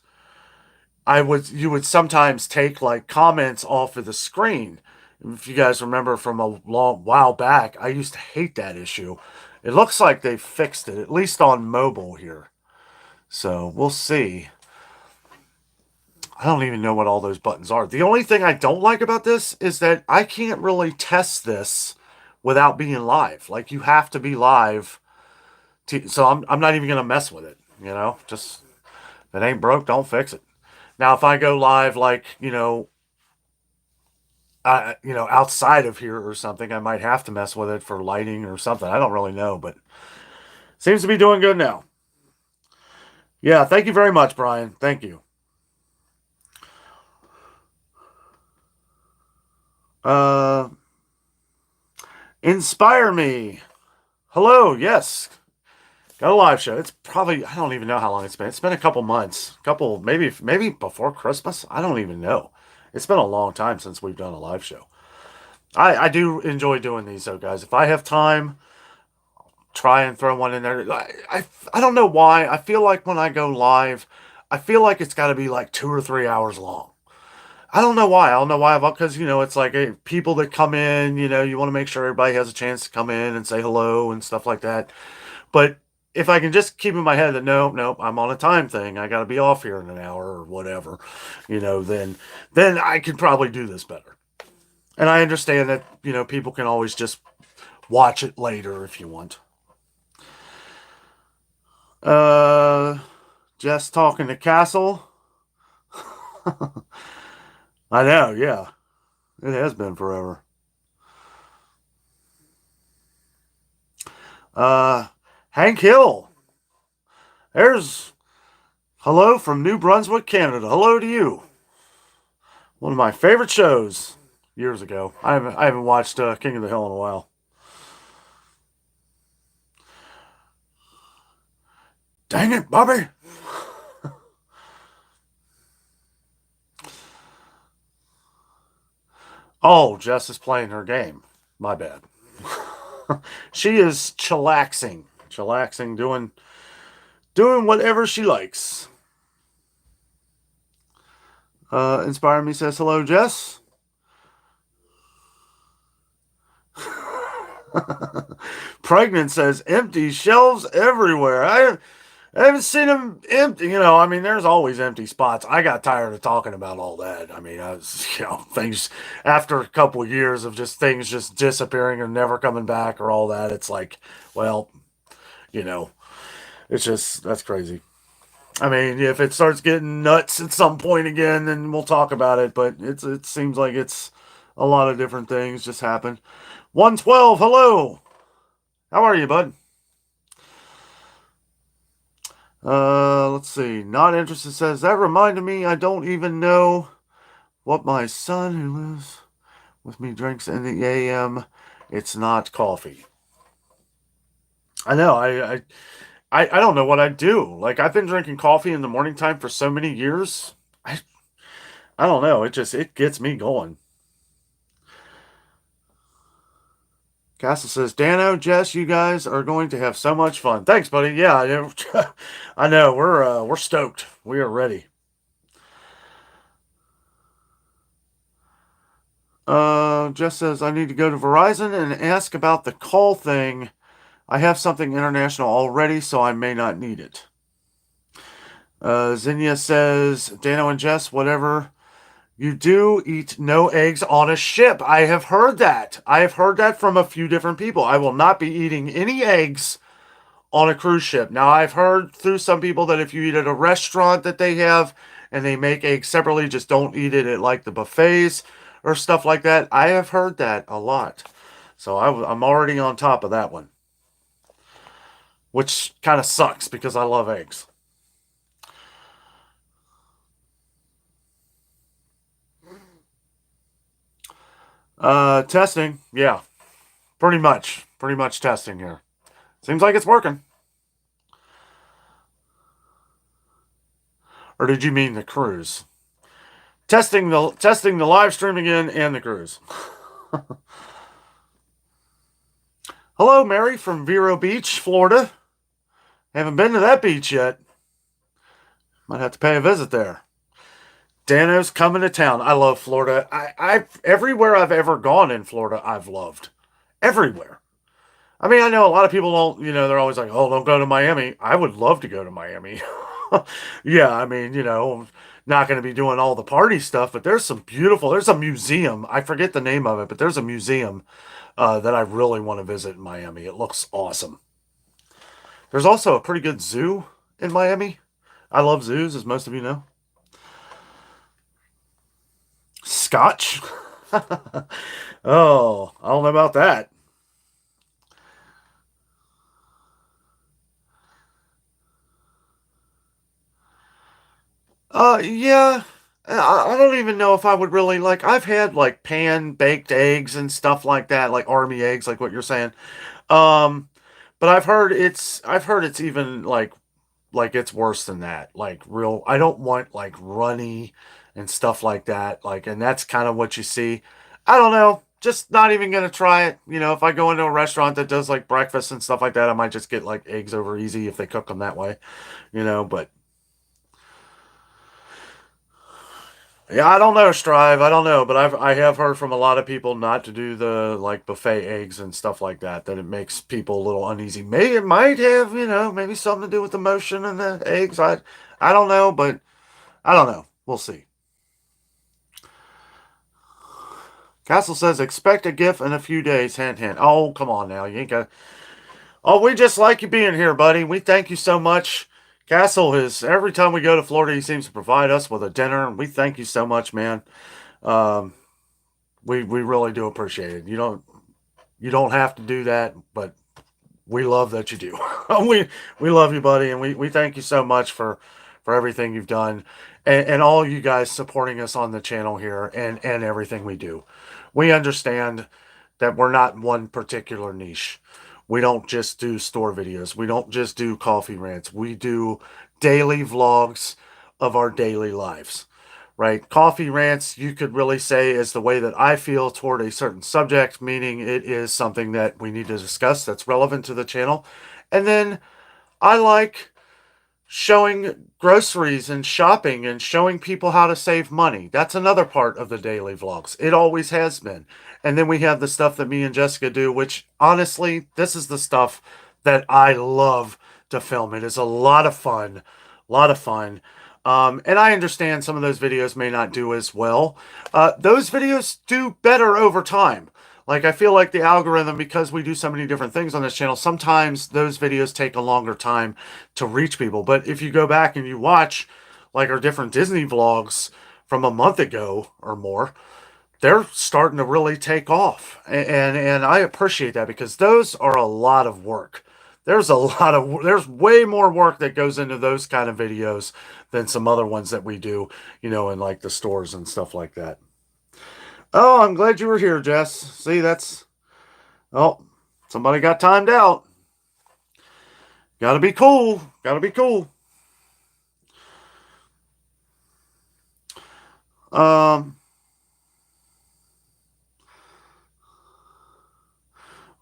you would sometimes take like comments off of the screen. If you guys remember from a long while back, I used to hate that issue. It looks like they fixed it, at least on mobile here. So we'll see. I don't even know what all those buttons are. The only thing I don't like about this is that I can't really test this without being live. Like you have to be live. So I'm not even gonna mess with it. Just if it ain't broke, don't fix it. Now if I go live, like outside of here or something, I might have to mess with it for lighting or something. I don't really know, but seems to be doing good now. Yeah, thank you very much, Brian. Thank you. Uh, Inspire me. Hello. Yes, got a live show. It's probably I don't even know how long it's been. It's been a couple months, couple maybe before Christmas. I don't even know. It's been a long time since we've done a live show. I do enjoy doing these though, guys. If I have time, try and throw one in there. I don't know why. I feel like when I go live, I feel like it's got to be like 2 or 3 hours long. I don't know why. I don't know why. Because it's like people that come in. You want to make sure everybody has a chance to come in and say hello and stuff like that. But if I can just keep in my head that no, I'm on a time thing. I got to be off here in an hour or whatever. Then I could probably do this better. And I understand that people can always just watch it later if you want. Uh, just talking to Castle. I know, yeah. It has been forever. Uh, Hank Hill. There's hello from New Brunswick, Canada. Hello to you. One of my favorite shows years ago. I haven't watched King of the Hill in a while. Dang it, Bobby. Oh, Jess is playing her game. My bad. She is chillaxing, doing whatever she likes. Inspire Me says hello, Jess. Pregnant says empty shelves everywhere. I haven't seen them empty. I mean, there's always empty spots. I got tired of talking about all that. I mean, I was, things after a couple of years of just things just disappearing and never coming back or all that. It's like, well, you know, it's just that's crazy. I mean, if it starts getting nuts at some point again, then we'll talk about it. But it seems like it's a lot of different things just happen. 112, hello. How are you, bud? Let's see. Not interested says that reminded me. I don't even know what my son who lives with me drinks in the AM. It's not coffee. I know. I don't know what I'd do. Like I've been drinking coffee in the morning time for so many years. I I don't know. It gets me going. Castle says, Dano, Jess, you guys are going to have so much fun. Thanks, buddy. Yeah, I know. We're stoked. We are ready. Jess says I need to go to Verizon and ask about the call thing. I have something international already, so I may not need it. Zinnia says, Dano and Jess, whatever you do, eat no eggs on a ship. I have heard that. I have heard that from a few different people. I will not be eating any eggs on a cruise ship. Now, I've heard through some people that if you eat at a restaurant that they have and they make eggs separately, just don't eat it at like the buffets or stuff like that. I have heard that a lot. So I'm already on top of that one, which kind of sucks because I love eggs. Testing. Yeah, pretty much. Pretty much testing here. Seems like it's working. Or did you mean the cruise? Testing the live stream again and the cruise. Hello, Mary from Vero Beach, Florida. Haven't been to that beach yet. Might have to pay a visit there. Dano's coming to town. I love Florida. I've everywhere I've ever gone in Florida, I've loved. Everywhere. I mean, I know a lot of people don't, they're always like, oh, don't go to Miami. I would love to go to Miami. Yeah, I mean, not going to be doing all the party stuff, but there's a museum. I forget the name of it, but there's a museum that I really want to visit in Miami. It looks awesome. There's also a pretty good zoo in Miami. I love zoos, as most of you know. Scotch? Oh, I don't know about that. Yeah. I don't even know if I would really like. I've had like pan baked eggs and stuff like that, like army eggs, like what you're saying. Um, but I've heard it's even like it's worse than that. Like real, I don't want like runny and stuff like that. Like, and that's kind of what you see. I don't know. Just not even gonna try it. If I go into a restaurant that does like breakfast and stuff like that, I might just get like eggs over easy if they cook them that way. But yeah, I don't know, Strive. I don't know, but I have heard from a lot of people not to do the like buffet eggs and stuff like that. That it makes people a little uneasy. Maybe it might have, maybe something to do with the motion and the eggs. I don't know, but I don't know. We'll see. Castle says expect a GIF in a few days. Hint, hint. Oh, come on now, you ain't got. Oh, we just like you being here, buddy. We thank you so much. Castle is every time we go to Florida, he seems to provide us with a dinner. We thank you so much, man. Um, we really do appreciate it. You don't have to do that, but we love that you do. we love you, buddy, and we thank you so much for everything you've done and all you guys supporting us on the channel here and everything we do. We understand that we're not one particular niche. We don't just do store videos. We don't just do coffee rants. We do daily vlogs of our daily lives, right? Coffee rants, you could really say, is the way that I feel toward a certain subject, meaning it is something that we need to discuss that's relevant to the channel. And then I like showing groceries and shopping and showing people how to save money. That's another part of the daily vlogs. It always has been. And then we have the stuff that me and Jessica do, which honestly, this is the stuff that I love to film. It is a lot of fun. A lot of fun. And I understand some of those videos may not do as well. Those videos do better over time. Like, I feel like the algorithm, because we do so many different things on this channel, sometimes those videos take a longer time to reach people. But if you go back and you watch, like, our different Disney vlogs from a month ago or more, they're starting to really take off. And I appreciate that because those are a lot of work. There's way more work that goes into those kind of videos than some other ones that we do, in like the stores and stuff like that. Oh, I'm glad you were here, Jess. See, oh, somebody got timed out. Gotta be cool. Gotta be cool. Um,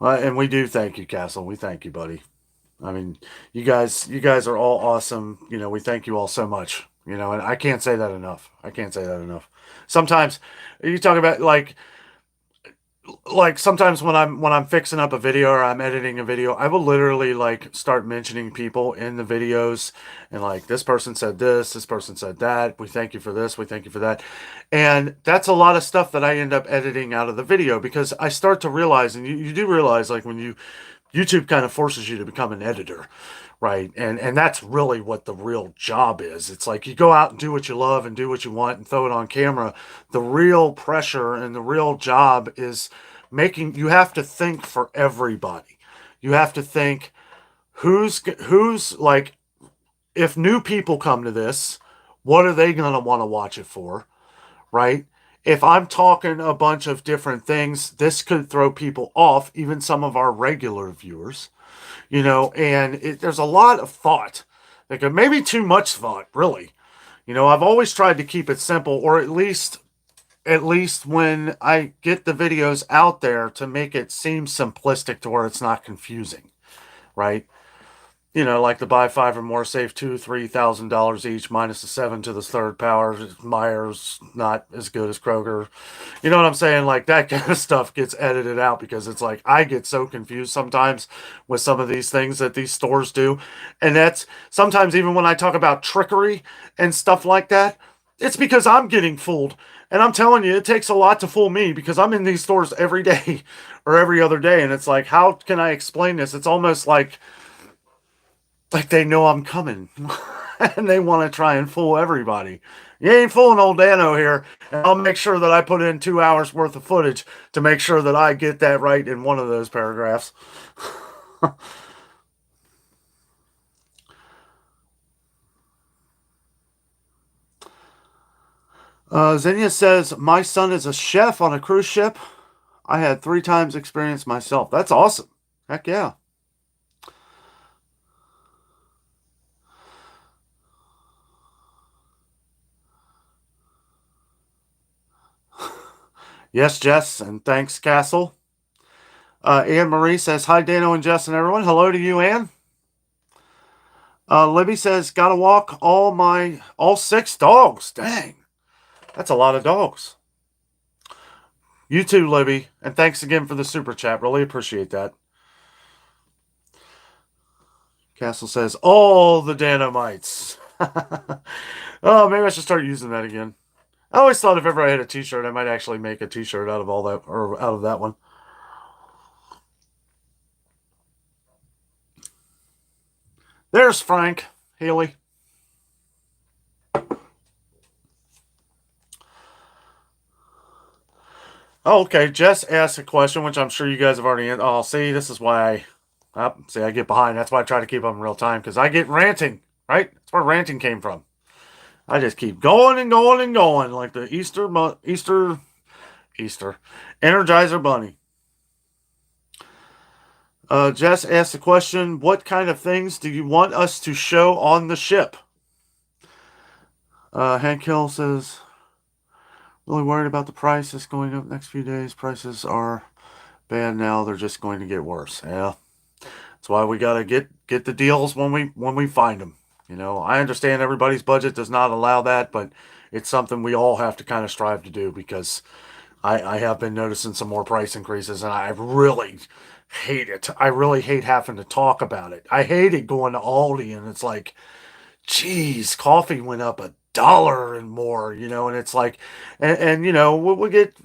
and we do thank you, Castle. We thank you, buddy. I mean, you guys are all awesome. We thank you all so much. And I can't say that enough. I can't say that enough. Sometimes you talk about like sometimes when I'm fixing up a video or I'm editing a video, I will literally like start mentioning people in the videos and like this person said this person said that. We thank you for this, we thank you for that. And that's a lot of stuff that I end up editing out of the video because I start to realize, and you do realize like when YouTube kind of forces you to become an editor, right? And that's really what the real job is. It's like you go out and do what you love and do what you want and throw it on camera. The real pressure and the real job is you have to think for everybody. You have to think who's like, if new people come to this, what are they going to want to watch it for, right? If I'm talking a bunch of different things, this could throw people off, even some of our regular viewers, and there's a lot of thought. Like maybe too much thought, really. I've always tried to keep it simple, or at least when I get the videos out there to make it seem simplistic to where it's not confusing, right? Like the buy five or more, save $2,000-$3,000 each, minus the seven to the third power. Myers not as good as Kroger. You know what I'm saying? Like that kind of stuff gets edited out because it's like I get so confused sometimes with some of these things that these stores do. And that's sometimes even when I talk about trickery and stuff like that, it's because I'm getting fooled. And I'm telling you, it takes a lot to fool me because I'm in these stores every day or every other day. And it's like, how can I explain this? It's almost like they know I'm coming and they want to try and fool everybody. You ain't fooling old Danno here. And I'll make sure that I put in 2 hours worth of footage to make sure that I get that right in one of those paragraphs. Xenia says, my son is a chef on a cruise ship. I had 3 times experience myself. That's awesome. Heck yeah. Yes, Jess, and thanks, Castle. Anne Marie says, hi, Dano and Jess and everyone. Hello to you, Anne. Libby says, gotta walk all 6 dogs. Dang, that's a lot of dogs. You too, Libby, and thanks again for the super chat. Really appreciate that. Castle says, all the Danomites. Oh, maybe I should start using that again. I always thought if ever I had a t-shirt, I might actually make a t-shirt out of all that, or out of that one. There's Frank Haley. Oh, okay. Jess asked a question, which I'm sure you guys have already answered. Oh, see, this is why I get behind. That's why I try to keep up in real time, because I get ranting, right? That's where ranting came from. I just keep going and going and going, like the Easter Energizer Bunny. Jess asked the question, what kind of things do you want us to show on the ship? Hank Hill says, really worried about the prices going up next few days. Prices are bad now. They're just going to get worse. Yeah. That's why we got to get the deals when we find them. I understand everybody's budget does not allow that, but it's something we all have to kind of strive to do because I have been noticing some more price increases, and I really hate it. I really hate having to talk about it. I hated going to Aldi, and it's like, geez, coffee went up $1 and more, and it's like, and we get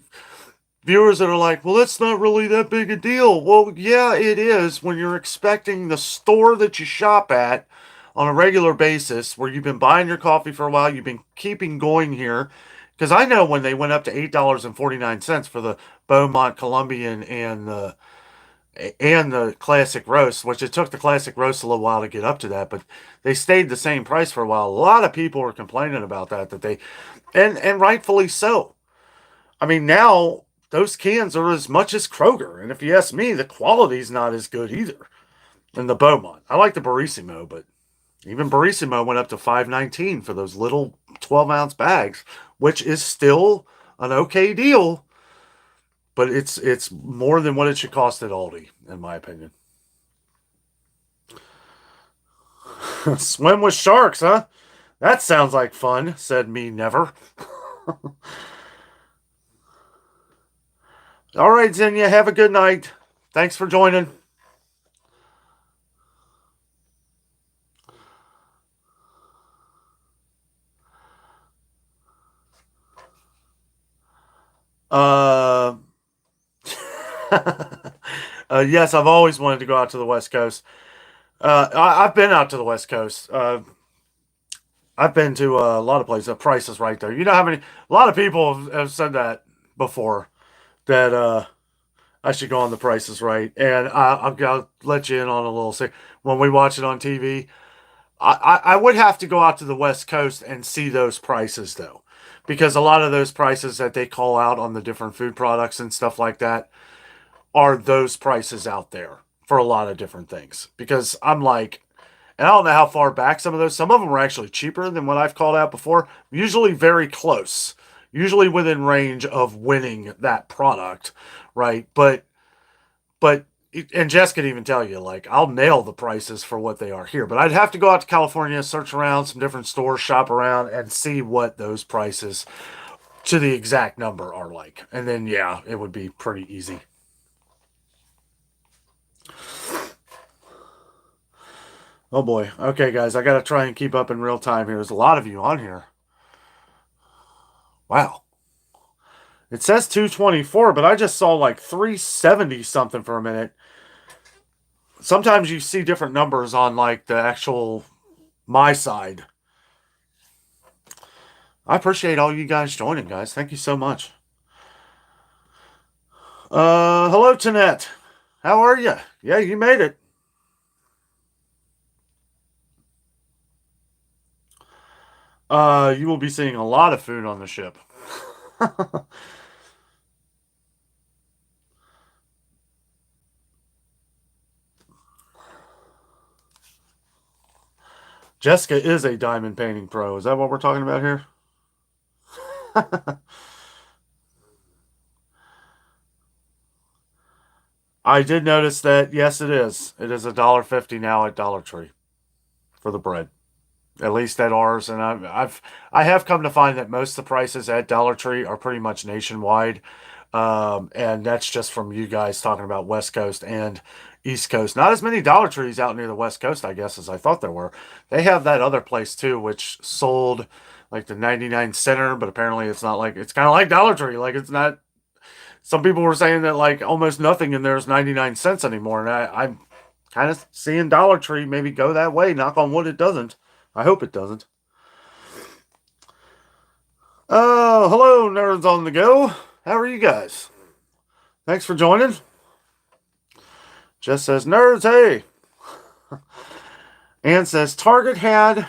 viewers that are like, well, that's not really that big a deal. Well, yeah, it is when you're expecting the store that you shop at on a regular basis, where you've been buying your coffee for a while, you've been keeping going here. Because I know when they went up to $8.49 for the Beaumont Colombian and the classic roast, which it took the classic roast a little while to get up to that, but they stayed the same price for a while. A lot of people were complaining about that they, and rightfully so. I mean, now those cans are as much as Kroger, and if you ask me, the quality's not as good either. In the Beaumont, I like the Barissimo, but even Barissimo went up to $5.19 for those little 12-ounce bags, which is still an okay deal, but it's more than what it should cost at Aldi, in my opinion. Swim with sharks, huh? That sounds like fun, said me never. All right, Xenia, have a good night. Thanks for joining. Uh, yes, I've always wanted to go out to the West Coast. I've been out to the West Coast. I've been to a lot of places. The price is right there. You know how many? A lot of people have said that before, that I should go on The Price is Right, and I'll let you in on a little secret. When we watch it on TV, I would have to go out to the West Coast and see those prices though, because a lot of those prices that they call out on the different food products and stuff like that are those prices out there for a lot of different things. Because I'm like, and I don't know how far back some of them were actually cheaper than what I've called out before, usually very close, usually within range of winning that product, right? But and Jess could even tell you, like, I'll nail the prices for what they are here. But I'd have to go out to California, search around some different stores, shop around, and see what those prices to the exact number are like. And then, yeah, it would be pretty easy. Oh boy. Okay, guys, I got to try and keep up in real time here. There's a lot of you on here. Wow. It says 224, but I just saw like 370 something for a minute. Sometimes you see different numbers on like the actual my side. I appreciate all you guys joining, guys. Thank you so much. Hello, Tanette. How are you? Yeah, you made it. You will be seeing a lot of food on the ship. Jessica is a diamond painting pro. Is that what we're talking about here? I did notice that. Yes, it is. It is $1.50 now at Dollar Tree for the bread. At least at ours, and I have come to find that most of the prices at Dollar Tree are pretty much nationwide, and that's just from you guys talking about West Coast and East Coast. Not as many Dollar Trees out near the West Coast, I guess, as I thought there were. They have that other place too, which sold like the 99 center, but apparently it's not like it's kind of like Dollar Tree. Like it's not. Some people were saying that like almost nothing in there is 99 cents anymore, and I'm kind of seeing Dollar Tree maybe go that way. Knock on wood, it doesn't. I hope it doesn't. Oh, hello, nerds on the go. How are you guys? Thanks for joining. Jess says, nerds, hey. Ann says, Target had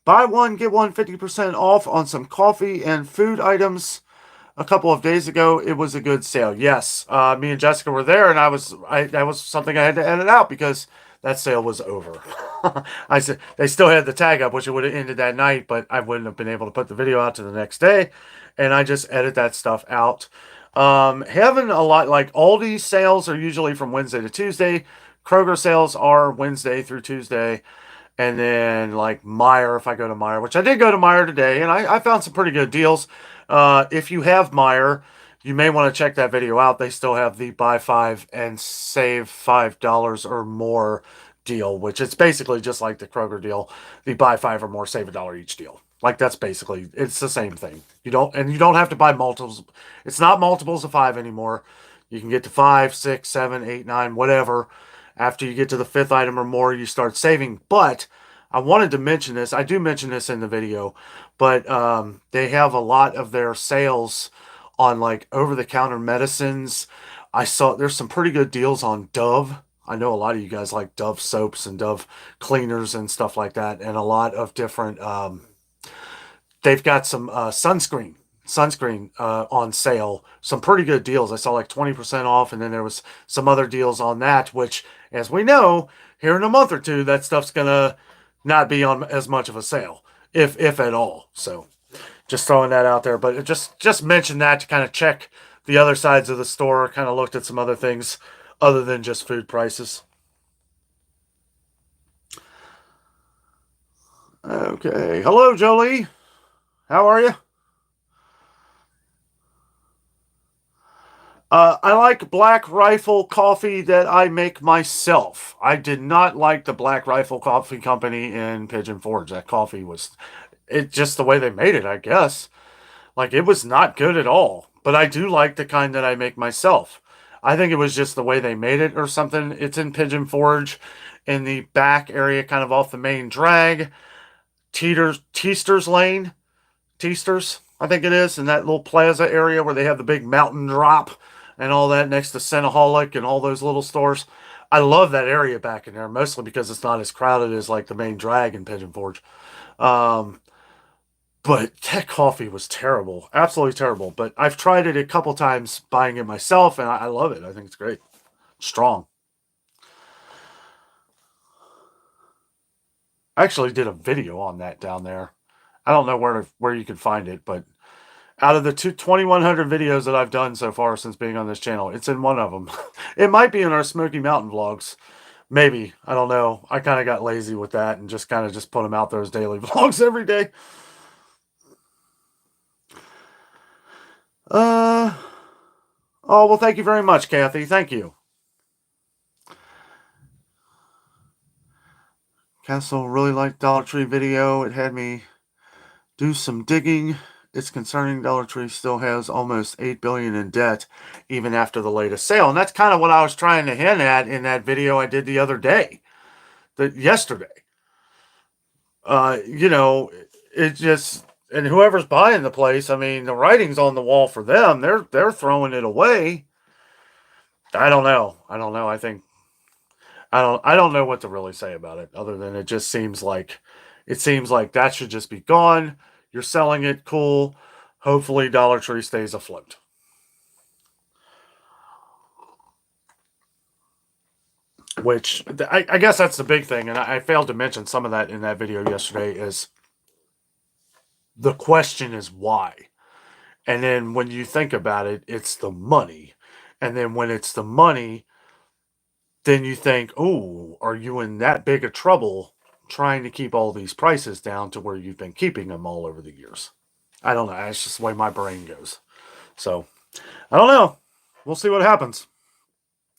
buy one, get one 50% off on some coffee and food items a couple of days ago. It was a good sale. Yes, me and Jessica were there, and that was something I had to edit out because that sale was over. I said they still had the tag up, which it would have ended that night, but I wouldn't have been able to put the video out to the next day, and I just edit that stuff out. Having a lot like Aldi sales are usually from Wednesday to Tuesday. Kroger sales are Wednesday through Tuesday, And then like Meijer, if I go to Meijer, which I did go to Meijer today, and I found some pretty good deals. If you have Meijer, you may want to check that video out. They still have the buy five and save $5 or more deal, which it's basically just like the Kroger deal. The buy five or more, save $1 each deal. Like that's basically it's the same thing. You don't have to buy multiples. It's not multiples of five anymore. You can get to 5, 6, 7, 8, 9, whatever. After you get to the fifth item or more, you start saving. But I wanted to mention this. I do mention this in the video, but they have a lot of their sales on like over-the-counter medicines. I saw there's some pretty good deals on Dove. I know a lot of you guys like Dove soaps and Dove cleaners and stuff like that, and a lot of different. They've got some sunscreen on sale. Some pretty good deals. I saw like 20% off, and then there was some other deals on that, which, as we know, here in a month or two, that stuff's gonna not be on as much of a sale, if at all. So just throwing that out there. But just mention that to kind of check the other sides of the store. Kind of looked at some other things other than just food prices. Okay. Hello, Jolie. How are you? I like Black Rifle coffee that I make myself. I did not like the Black Rifle Coffee Company in Pigeon Forge. That coffee was, it just the way they made it, I guess. Like it was not good at all. But I do like the kind that I make myself. I think it was just the way they made it or something. It's in Pigeon Forge in the back area, kind of off the main drag. Teaster's Lane. Teasters, I think it is, in that little plaza area where they have the big mountain drop and all that next to Centaholic and all those little stores. I love that area back in there, mostly because it's not as crowded as like the main drag in Pigeon Forge. Um, but that coffee was terrible, absolutely terrible. But I've tried it a couple times buying it myself, and I love it. I think it's great, strong. I actually did a video on that down there. I don't know where you can find it, but out of the 2,100 videos that I've done so far since being on this channel, it's in one of them. It might be in our Smoky Mountain vlogs. Maybe. I don't know. I kind of got lazy with that and just kind of just put them out there as daily vlogs every day. Uh, oh, well, thank you very much, Kathy. Thank you. Castle really liked Dollar Tree video. It had me do some digging. It's concerning Dollar Tree still has almost $8 billion in debt even after the latest sale. And that's kind of what I was trying to hint at in that video I did the other day, yesterday. You know, it just, and whoever's buying the place, I mean, the writing's on the wall for them. They're throwing it away. I don't know. I think I don't know what to really say about it other than it seems like that should just be gone. You're selling it, cool. Hopefully Dollar Tree stays afloat. Which I guess that's the big thing, and I failed to mention some of that in that video yesterday, is the question is why. And then when you think about it, it's the money. And then when it's the money, then you think, oh, are you in that big of trouble trying to keep all these prices down to where you've been keeping them all over the years? I don't know. That's just the way my brain goes. So, I don't know. We'll see what happens.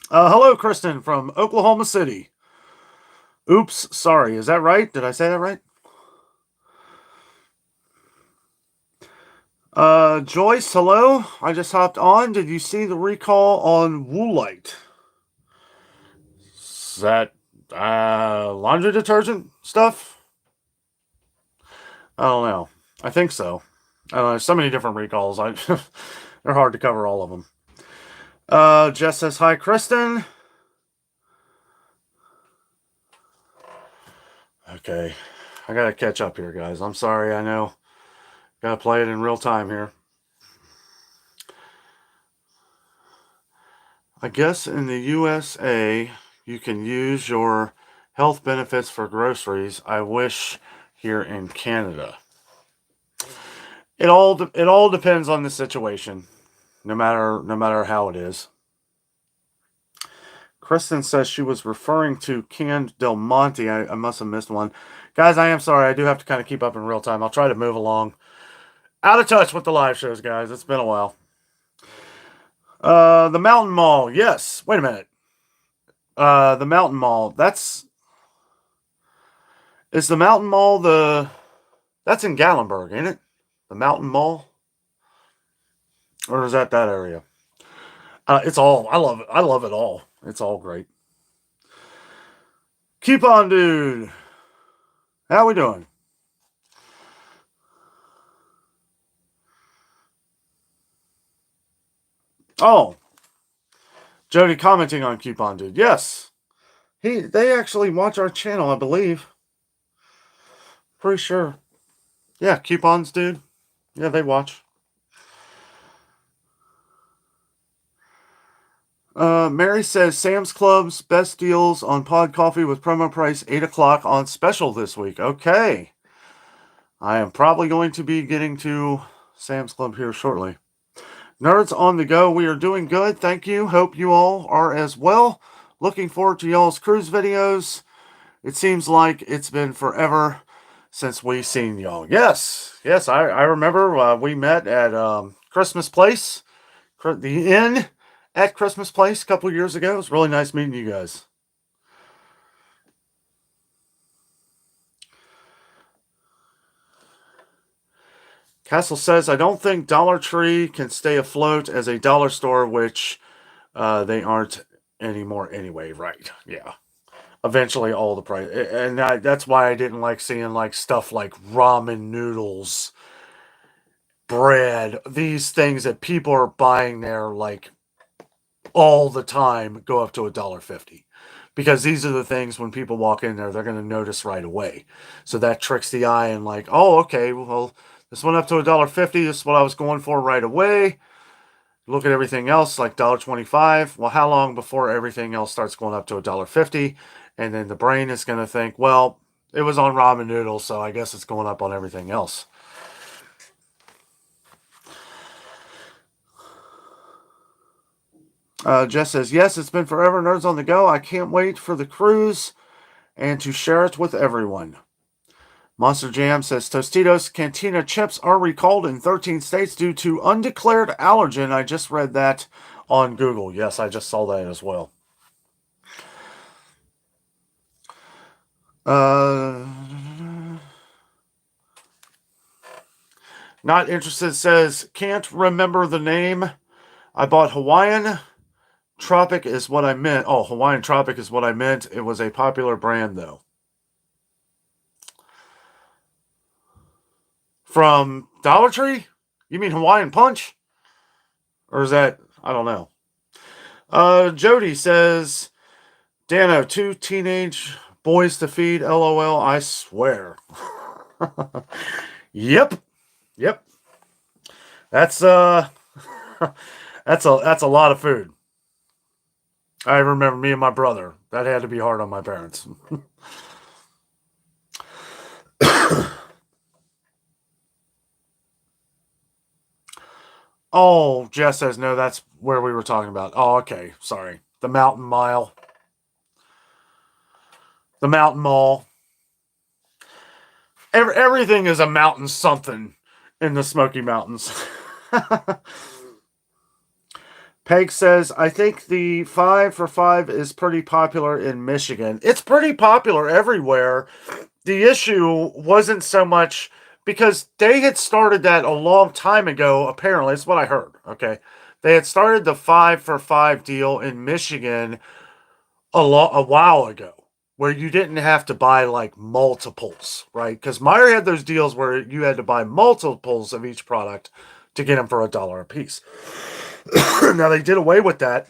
Hello, Kristen from Oklahoma City. Oops, sorry. Is that right? Did I say that right? Joyce, hello. I just hopped on. Did you see the recall on Woolite? Is that laundry detergent stuff? I don't know. I think so. I don't know. There's so many different recalls. They're hard to cover all of them. Jess says hi, Kristen. Okay, I gotta catch up here, guys. I'm sorry. I know. Gotta play it in real time here. I guess in the USA, you can use your health benefits for groceries. I wish here in Canada. It all depends on the situation, no matter how it is. Kristen says she was referring to canned Del Monte. I must have missed one. Guys, I am sorry. I do have to kind of keep up in real time. I'll try to move along. Out of touch with the live shows, guys. It's been a while. The Mountain Mall. Yes. Wait a minute. The Mountain Mall. Is the Mountain Mall that's in Gallenberg, ain't it? The Mountain Mall? Or is that area? It's all, I love it. I love it all. It's all great. Coupon Dude. How we doing? Oh. Jody commenting on Coupon Dude. Yes. They actually watch our channel, I believe. Pretty sure. Yeah, Coupons Dude. Yeah, they watch. Mary says Sam's Club's best deals on pod coffee with promo price 8 o'clock on special this week. Okay. I am probably going to be getting to Sam's Club here shortly. Nerds on the go. We are doing good. Thank you. Hope you all are as well. Looking forward to y'all's cruise videos. It seems like it's been forever since we seen y'all. Yes. I remember we met at Christmas Place, the inn at Christmas Place a couple years ago. It was really nice meeting you guys. Castle says, I don't think Dollar Tree can stay afloat as a dollar store, which they aren't anymore anyway. Right. Yeah. Eventually all the price. And that's why I didn't like seeing like stuff like ramen noodles, bread, these things that people are buying there like all the time go up to $1.50. Because these are the things when people walk in there, they're going to notice right away. So that tricks the eye and like, oh, okay, well, this went up to $1.50. This is what I was going for right away. Look at everything else, like $1.25. Well, how long before everything else starts going up to $1.50? And then the brain is going to think, well, it was on ramen noodles, so I guess it's going up on everything else. Jess says, yes, it's been forever. Nerds on the go. I can't wait for the cruise and to share it with everyone. Monster Jam says, Tostitos Cantina chips are recalled in 13 states due to undeclared allergen. I just read that on Google. Yes, I just saw that as well. Not interested says, can't remember the name. I bought Hawaiian Tropic is what I meant. Oh, Hawaiian Tropic is what I meant. It was a popular brand, though. From Dollar Tree? You mean Hawaiian Punch? Or is that, I don't know. Jody says, Danno, 2 teenage boys to feed, LOL, I swear. Yep. That's that's a lot of food. I remember me and my brother. That had to be hard on my parents. Oh, Jess says no, that's where we were talking about. Oh, okay. Sorry. The Mountain Mile. The Mountain Mall. Everything is a mountain something in the Smoky Mountains. Peg says, I think the 5 for $5 is pretty popular in Michigan. It's pretty popular everywhere. The issue wasn't so much because they had started that a long time ago, apparently. That's what I heard, okay? They had started the 5 for $5 deal in Michigan a while ago, where you didn't have to buy like multiples, right? Because Meijer had those deals where you had to buy multiples of each product to get them for $1 a piece. Now they did away with that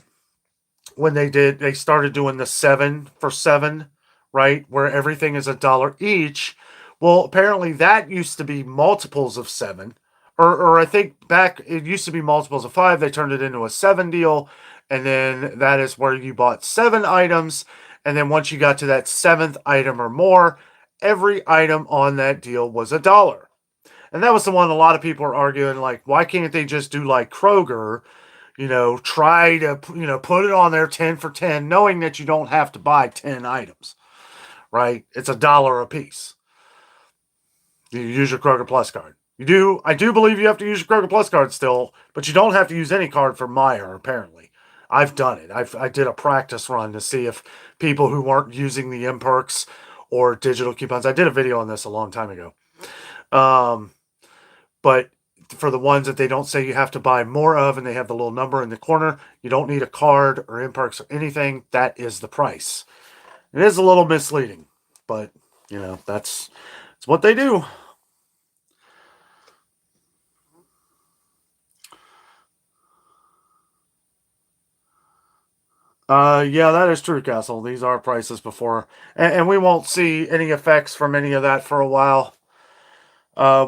when they started doing the 7 for $7, right? Where everything is $1 each. Well, apparently that used to be multiples of 7. Or I think back it used to be multiples of 5. They turned it into a 7 deal. And then that is where you bought 7 items. And then once you got to that 7th item or more, every item on that deal was $1. And that was the one a lot of people are arguing, like, why can't they just do like Kroger, try to, put it on there 10 for 10, knowing that you don't have to buy 10 items, right? It's $1 a piece. You use your Kroger Plus card. I do believe you have to use your Kroger Plus card still, but you don't have to use any card for Meijer, apparently. I've done it. I did a practice run to see if people who weren't using the M-Perks or digital coupons, I did a video on this a long time ago. But for the ones that they don't say you have to buy more of and they have the little number in the corner, you don't need a card or M-Perks or anything. That is the price. It is a little misleading, but, that's what they do. Yeah, that is true, Castle. These are prices before, and we won't see any effects from any of that for a while.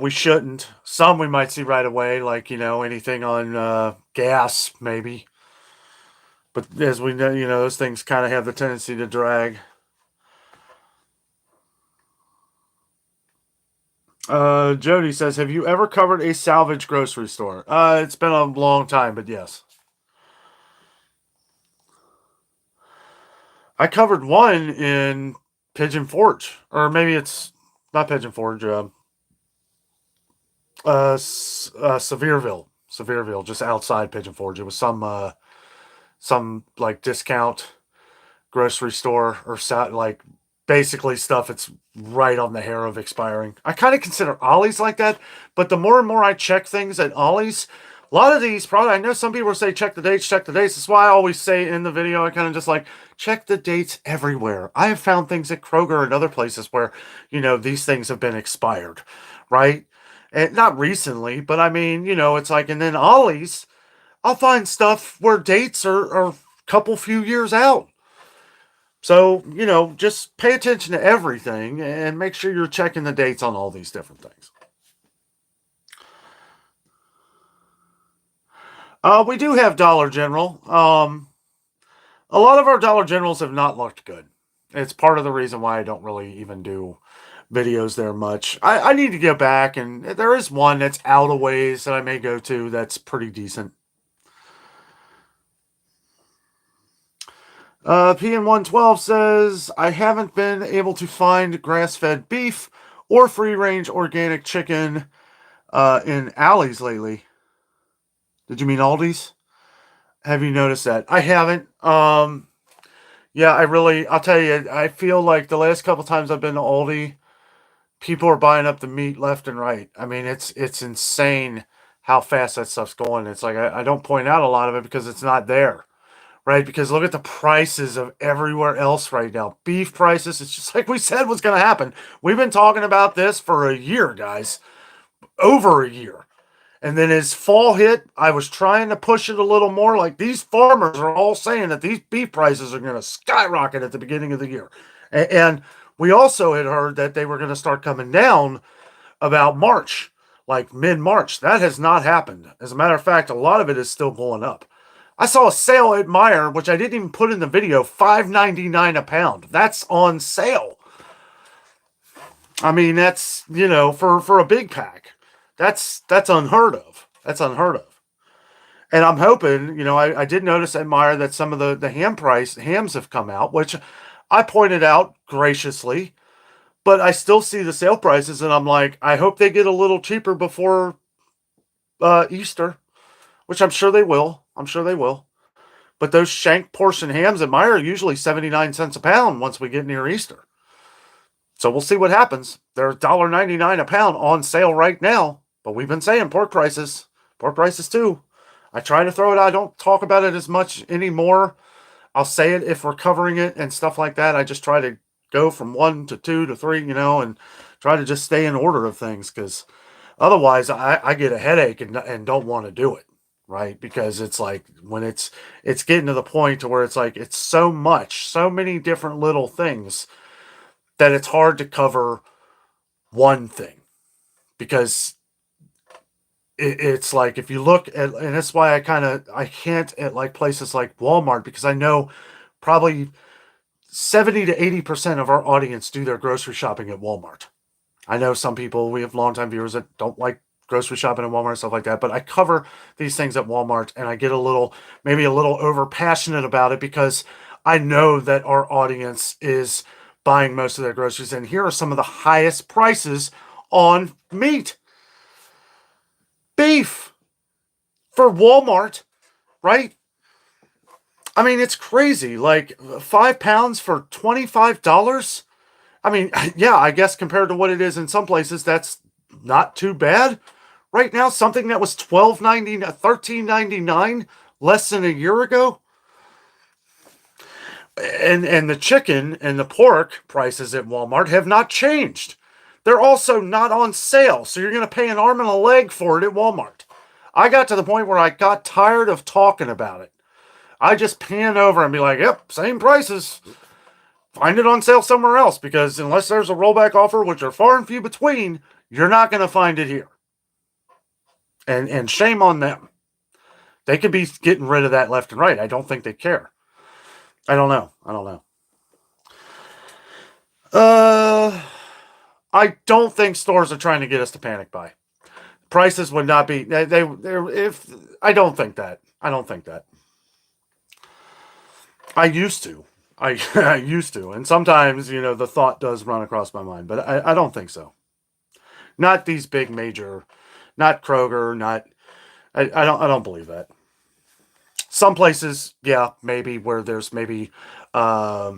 We shouldn't. Some we might see right away, like anything on gas, maybe. But as we know, those things kind of have the tendency to drag. Jody says, "Have you ever covered a salvage grocery store?" It's been a long time, but yes. I covered one in Pigeon Forge, or maybe it's not Pigeon Forge. Sevierville, just outside Pigeon Forge. It was some like discount grocery store or like basically stuff that's right on the hair of expiring. I kind of consider Ollie's like that, but the more and more I check things at Ollie's, a lot of these probably, I know some people say check the dates, check the dates. That's why I always say in the video, I kind of just like check the dates everywhere. I have found things at Kroger and other places where, these things have been expired, right? And not recently, but I mean, it's like, and then Ollie's, I'll find stuff where dates are a couple few years out. So, just pay attention to everything and make sure you're checking the dates on all these different things. We do have Dollar General. A lot of our Dollar Generals have not looked good. It's part of the reason why I don't really even do videos there much. I need to get back, and there is one that's out of ways that I may go to that's pretty decent. PN112 says, "I haven't been able to find grass-fed beef or free-range organic chicken in alleys lately." Did you mean Aldi's? Have you noticed that? I haven't. Yeah, I'll tell you, I feel like the last couple times I've been to Aldi, people are buying up the meat left and right. I mean, it's insane how fast that stuff's going. It's like I don't point out a lot of it because it's not there, right? Because look at the prices of everywhere else right now. Beef prices, it's just like we said was going to happen. We've been talking about this for a year, guys. Over a year. And then as fall hit, I was trying to push it a little more. Like these farmers are all saying that these beef prices are going to skyrocket at the beginning of the year. And we also had heard that they were going to start coming down about March, like mid-March. That has not happened. As a matter of fact, a lot of it is still going up. I saw a sale at Meijer, which I didn't even put in the video, $5.99 a pound. That's on sale. I mean, that's, for a big pack. That's unheard of. That's unheard of. And I'm hoping, I did notice at Meijer that some of the hams have come out, which I pointed out graciously, but I still see the sale prices, and I'm like, I hope they get a little cheaper before Easter, which I'm sure they will. I'm sure they will. But those shank portion hams at Meijer are usually 79 cents a pound once we get near Easter. So we'll see what happens. They're $1.99 a pound on sale right now. But we've been saying pork prices too. I try to throw it out. I don't talk about it as much anymore. I'll say it if we're covering it and stuff like that. I just try to go from 1 to 2 to 3, and try to just stay in order of things, because otherwise I get a headache and don't want to do it, right? Because it's like when it's getting to the point to where it's like it's so many different little things that it's hard to cover one thing, because it's like if you look at, and that's why I can't at like places like Walmart, because I know probably 70 to 80% of our audience do their grocery shopping at Walmart. I know some people, we have longtime viewers that don't like grocery shopping at Walmart and stuff like that, but I cover these things at Walmart and I get maybe a little over passionate about it because I know that our audience is buying most of their groceries. And here are some of the highest prices on meat, beef for Walmart, right? I mean, it's crazy. Like 5 pounds for $25. I mean, yeah, I guess compared to what it is in some places, that's not too bad. Right now, something that was $13.99 less than a year ago. And the chicken and the pork prices at Walmart have not changed. They're also not on sale, so you're going to pay an arm and a leg for it at Walmart. I got to the point where I got tired of talking about it. I just pan over and be like, yep, same prices. Find it on sale somewhere else because unless there's a rollback offer, which are far and few between, you're not going to find it here. And shame on them. They could be getting rid of that left and right. I don't think they care. I don't know. I don't think stores are trying to get us to panic buy. Prices would not be if I don't think that. I used to. I used to. And sometimes, the thought does run across my mind, but I don't think so. Not these big major, not Kroger, not I don't believe that. Some places, yeah, maybe where there's maybe yeah,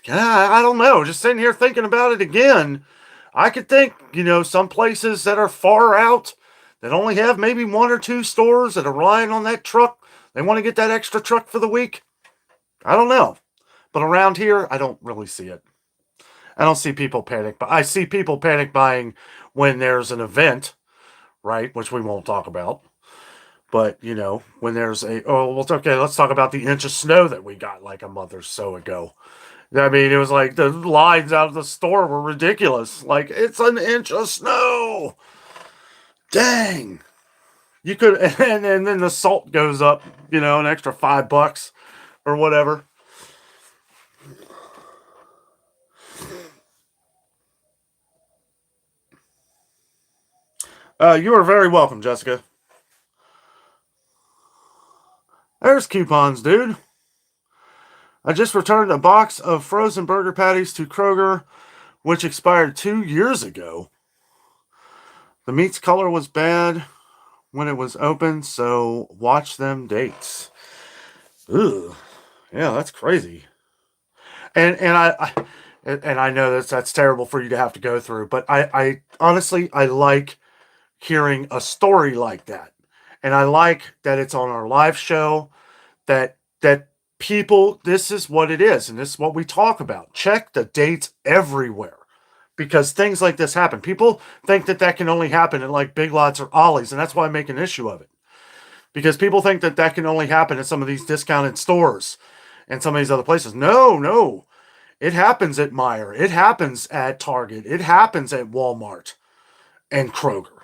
I don't know. Just sitting here thinking about it again, I could think, some places that are far out that only have maybe one or two stores that are relying on that truck. They want to get that extra truck for the week. I don't know. But around here, I don't really see it. I don't see people panic, but I see people panic buying when there's an event, right? Which we won't talk about. But, when there's well, it's okay, let's talk about the inch of snow that we got like a month or so ago. I mean, it was like the lines out of the store were ridiculous. Like, it's an inch of snow. Dang. You could, and then the salt goes up, an extra $5 or whatever. You are very welcome, Jessica. There's coupons, dude. I just returned a box of frozen burger patties to Kroger, which expired 2 years ago. The meat's color was bad when it was open, so watch them dates. Ugh. Yeah, that's crazy. And I know that's terrible for you to have to go through, but I honestly I like hearing a story like that. And I like that it's on our live show that people, this is what it is and this is what we talk about. Check the dates everywhere because things like this happen. People think that can only happen at like Big Lots or Ollie's, and that's why I make an issue of it. Because people think that can only happen at some of these discounted stores and some of these other places. No. It happens at Meijer. It happens at Target. It happens at Walmart and Kroger.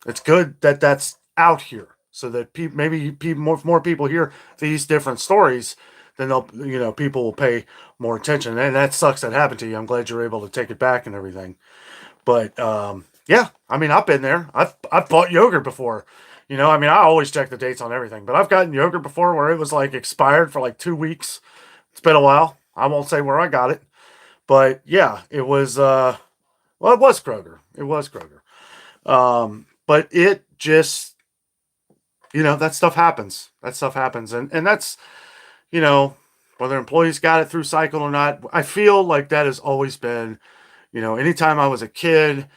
It's good that that's out here so that maybe more people hear these different stories, then people will pay more attention. And that sucks that happened to you. I'm glad you're able to take it back and everything. But yeah, I mean, I've been there. I've bought yogurt before. I mean, I always check the dates on everything, but I've gotten yogurt before where it was like expired for like 2 weeks. It's been a while. I won't say where I got it, but yeah, it was. Well, it was Kroger. But it just, that stuff happens. And that's, whether employees got it through cycle or not. I feel like that has always been, anytime I was a kid,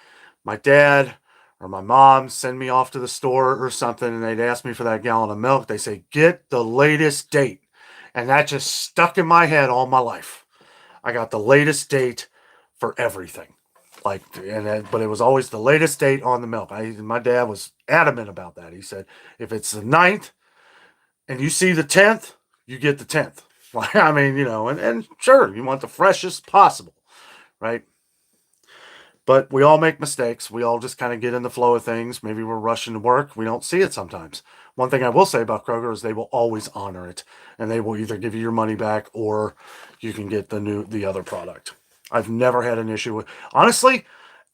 my dad or my mom send me off to the store or something and they'd ask me for that gallon of milk. They say, get the latest date. And that just stuck in my head all my life. I got the latest date for everything. But it was always the latest date on the milk. My dad was adamant about that. He said, if it's the 9th and you see the 10th, you get the 10th. I mean, and sure, you want the freshest possible, right? But we all make mistakes. We all just kind of get in the flow of things. Maybe we're rushing to work. We don't see it sometimes. One thing I will say about Kroger is they will always honor it, and they will either give you your money back or you can get the other product. I've never had an issue with. Honestly,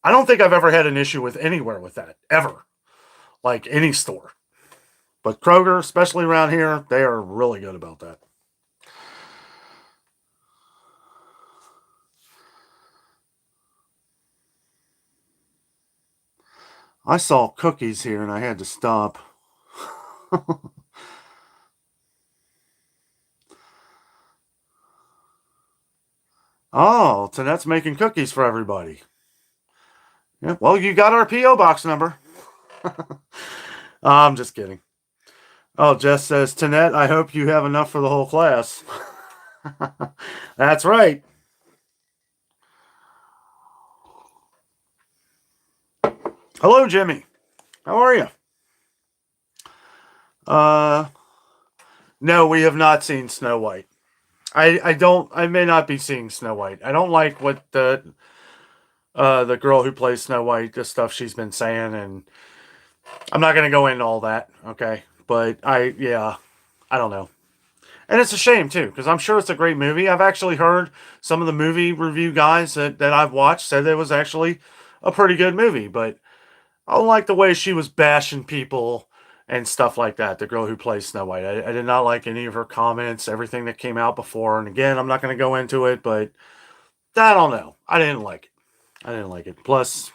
I don't think I've ever had an issue with anywhere with that, ever. Like any store. But Kroger, especially around here, they are really good about that. I saw cookies here and I had to stop. Oh, Tanette's making cookies for everybody. Yeah, well, you got our P.O. box number. I'm just kidding. Oh, Jess says, Tanette, I hope you have enough for the whole class. That's right. Hello, Jimmy. How are you? No, we have not seen Snow White. I may not be seeing Snow White. I don't like what the girl who plays Snow White, the stuff she's been saying, and I'm not going to go into all that, okay? But yeah, I don't know. And it's a shame, too, because I'm sure it's a great movie. I've actually heard some of the movie review guys that I've watched said it was actually a pretty good movie, but I don't like the way she was bashing people and stuff like that, the girl who plays Snow White. I did not like any of her comments, everything that came out before. And again, I'm not going to go into it, but I don't know. I didn't like it. I didn't like it. Plus,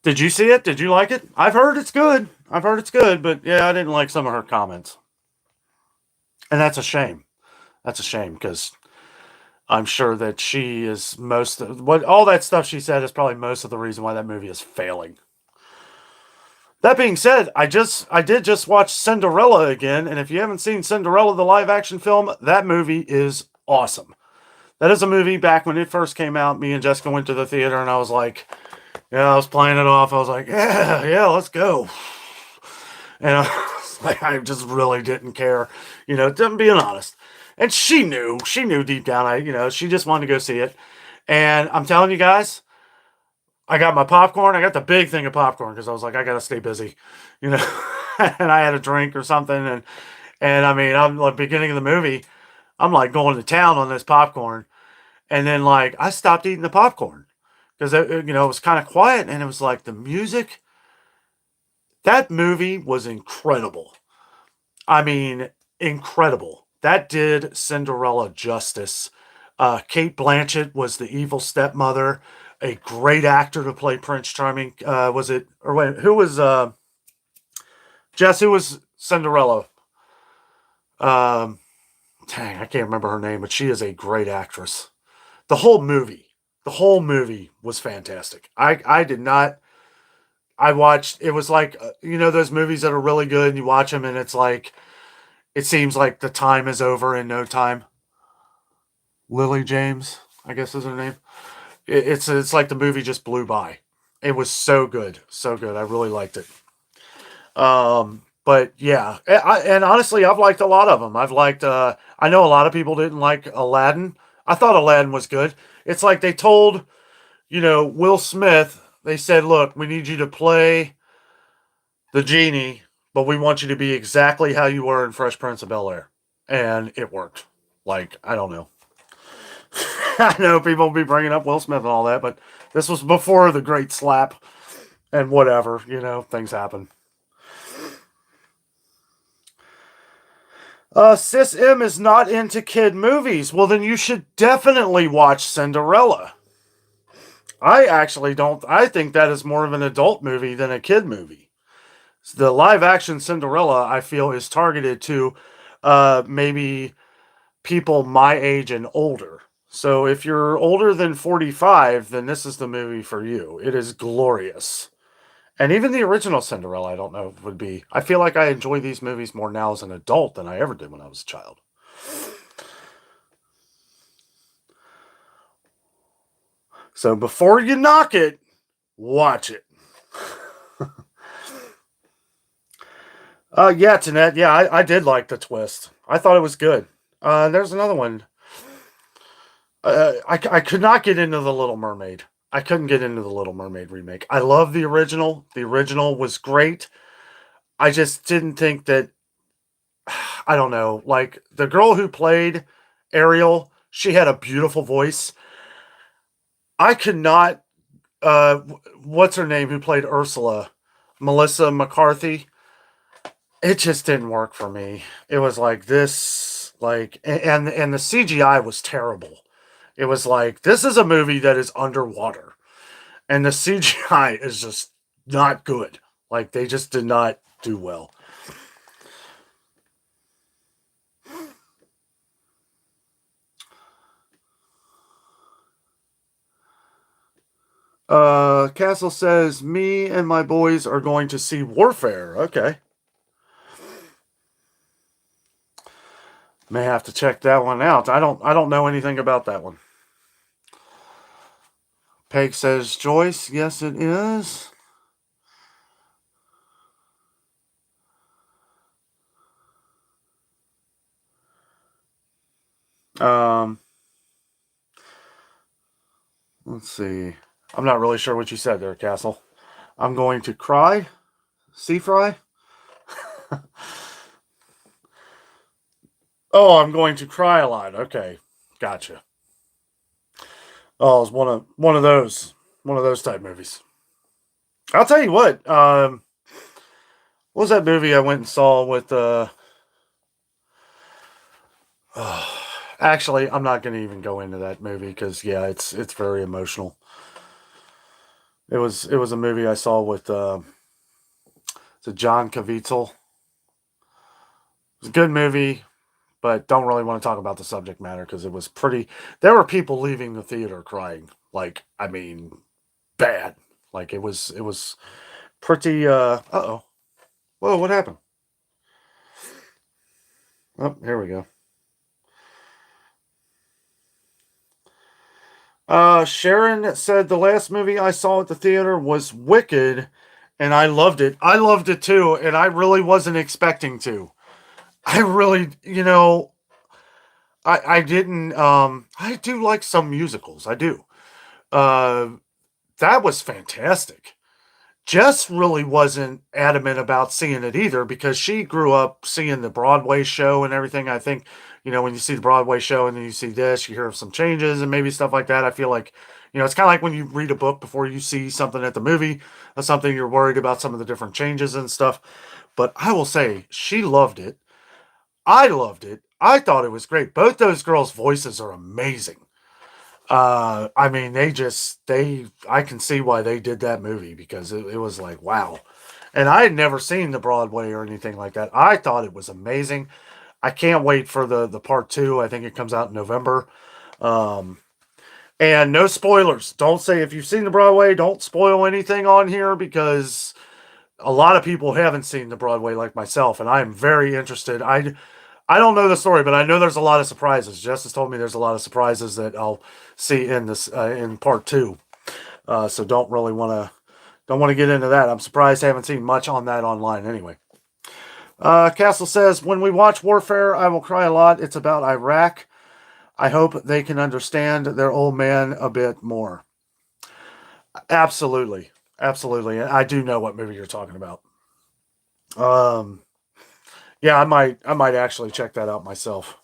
did you see it? Did you like it? I've heard it's good. I've heard it's good, but yeah, I didn't like some of her comments. And that's a shame. That's a shame because I'm sure that she is most of what all that stuff she said is probably most of the reason why that movie is failing. That being said, I did just watch Cinderella again, and if you haven't seen Cinderella the live action film, that movie is awesome. That is a movie back when it first came out. Me and Jessica went to the theater, and I was like, yeah, I was playing it off. I was like, yeah, let's go. And I was like, I just really didn't care, being honest. And she knew deep down, she just wanted to go see it. And I'm telling you guys, I got my popcorn. I got the big thing of popcorn because I was like, I gotta stay busy, you know. And I had a drink or something, and I mean, I'm like beginning of the movie, I'm like going to town on this popcorn, and then like I stopped eating the popcorn because it was kind of quiet, and it was like the music. That movie was incredible. I mean, incredible. That did Cinderella justice. Kate Blanchett was the evil stepmother, a great actor to play Prince Charming. Was it, or wait, who was, Jess, who was Cinderella? Um, Dang, I can't remember her name, but she is a great actress. The whole movie was fantastic. I did not, I watched, it was like, those movies that are really good and you watch them and it's like, it seems like the time is over in no time. Lily James, I guess is her name. It's like the movie just blew by. It was so good, so good. I really liked it. But yeah, and honestly, I've liked a lot of them. I've liked. I know a lot of people didn't like Aladdin. I thought Aladdin was good. It's like they told Will Smith. They said, "Look, we need you to play the genie, but we want you to be exactly how you were in Fresh Prince of Bel Air," and it worked. Like I don't know. I know people will be bringing up Will Smith and all that, but this was before the great slap and whatever, things happen. Sis M is not into kid movies. Well, then you should definitely watch Cinderella. I actually don't. I think that is more of an adult movie than a kid movie. The live action Cinderella, I feel, is targeted to maybe people my age and older. So if you're older than 45, then this is the movie for you. It is glorious. And even the original Cinderella, I don't know, would be. I feel like I enjoy these movies more now as an adult than I ever did when I was a child. So before you knock it, watch it. Yeah, Tanette. Yeah, I did like the twist. I thought it was good. There's another one. I could not get into the Little Mermaid. I couldn't get into the Little Mermaid remake. I love the original. The original was great. I just didn't think that. I don't know. Like the girl who played Ariel, she had a beautiful voice. I could not. what's her name who played Ursula? Melissa McCarthy. It just didn't work for me. It was like this, like, and the CGI was terrible. It was like this is a movie that is underwater, and the CGI is just not good. Like they just did not do well. Castle says, me and my boys are going to see Warfare. Okay. May have to check that one out. I don't know anything about that one. Peg says, Joyce, yes it is. Um let's see. I'm not really sure what you said there, Castle. I'm going to cry. Sea fry? Oh, I'm going to cry a lot. Okay. Gotcha. Oh, it's one of those type movies. I'll tell you what was that movie I went and saw with actually, I'm not going to even go into that movie because yeah, it's very emotional. It was a movie I saw with John Caviezel. It was a good movie, but don't really want to talk about the subject matter because it was pretty. There were people leaving the theater crying, like I mean, bad. Like it was pretty. Oh, whoa, what happened? Oh, here we go. Sharon said the last movie I saw at the theater was Wicked, and I loved it. I loved it too, and I really wasn't expecting to. I really, I didn't. I do like some musicals. I do. Uh, that was fantastic. Jess really wasn't adamant about seeing it either because she grew up seeing the Broadway show and everything. I think, when you see the Broadway show and then you see this, you hear of some changes and maybe stuff like that. I feel like, it's kind of like when you read a book before you see something at the movie or something, you're worried about some of the different changes and stuff. But I will say, she loved it. I loved it. I thought it was great. Both those girls' voices are amazing. I mean, I can see why they did that movie because it was like, wow. And I had never seen the Broadway or anything like that. I thought it was amazing. I can't wait for the part two. I think it comes out in November. Um, and no spoilers. Don't say if you've seen the Broadway, don't spoil anything on here because a lot of people haven't seen the Broadway like myself, and I am very interested. I don't know the story, but I know there's a lot of surprises. Justice told me there's a lot of surprises that I'll see in this in part two. So don't want to get into that. I'm surprised I haven't seen much on that online anyway. Castle says, when we watch Warfare, I will cry a lot. It's about Iraq. I hope they can understand their old man a bit more. Absolutely. Absolutely. I do know what movie you're talking about. Um, yeah, I might actually check that out myself.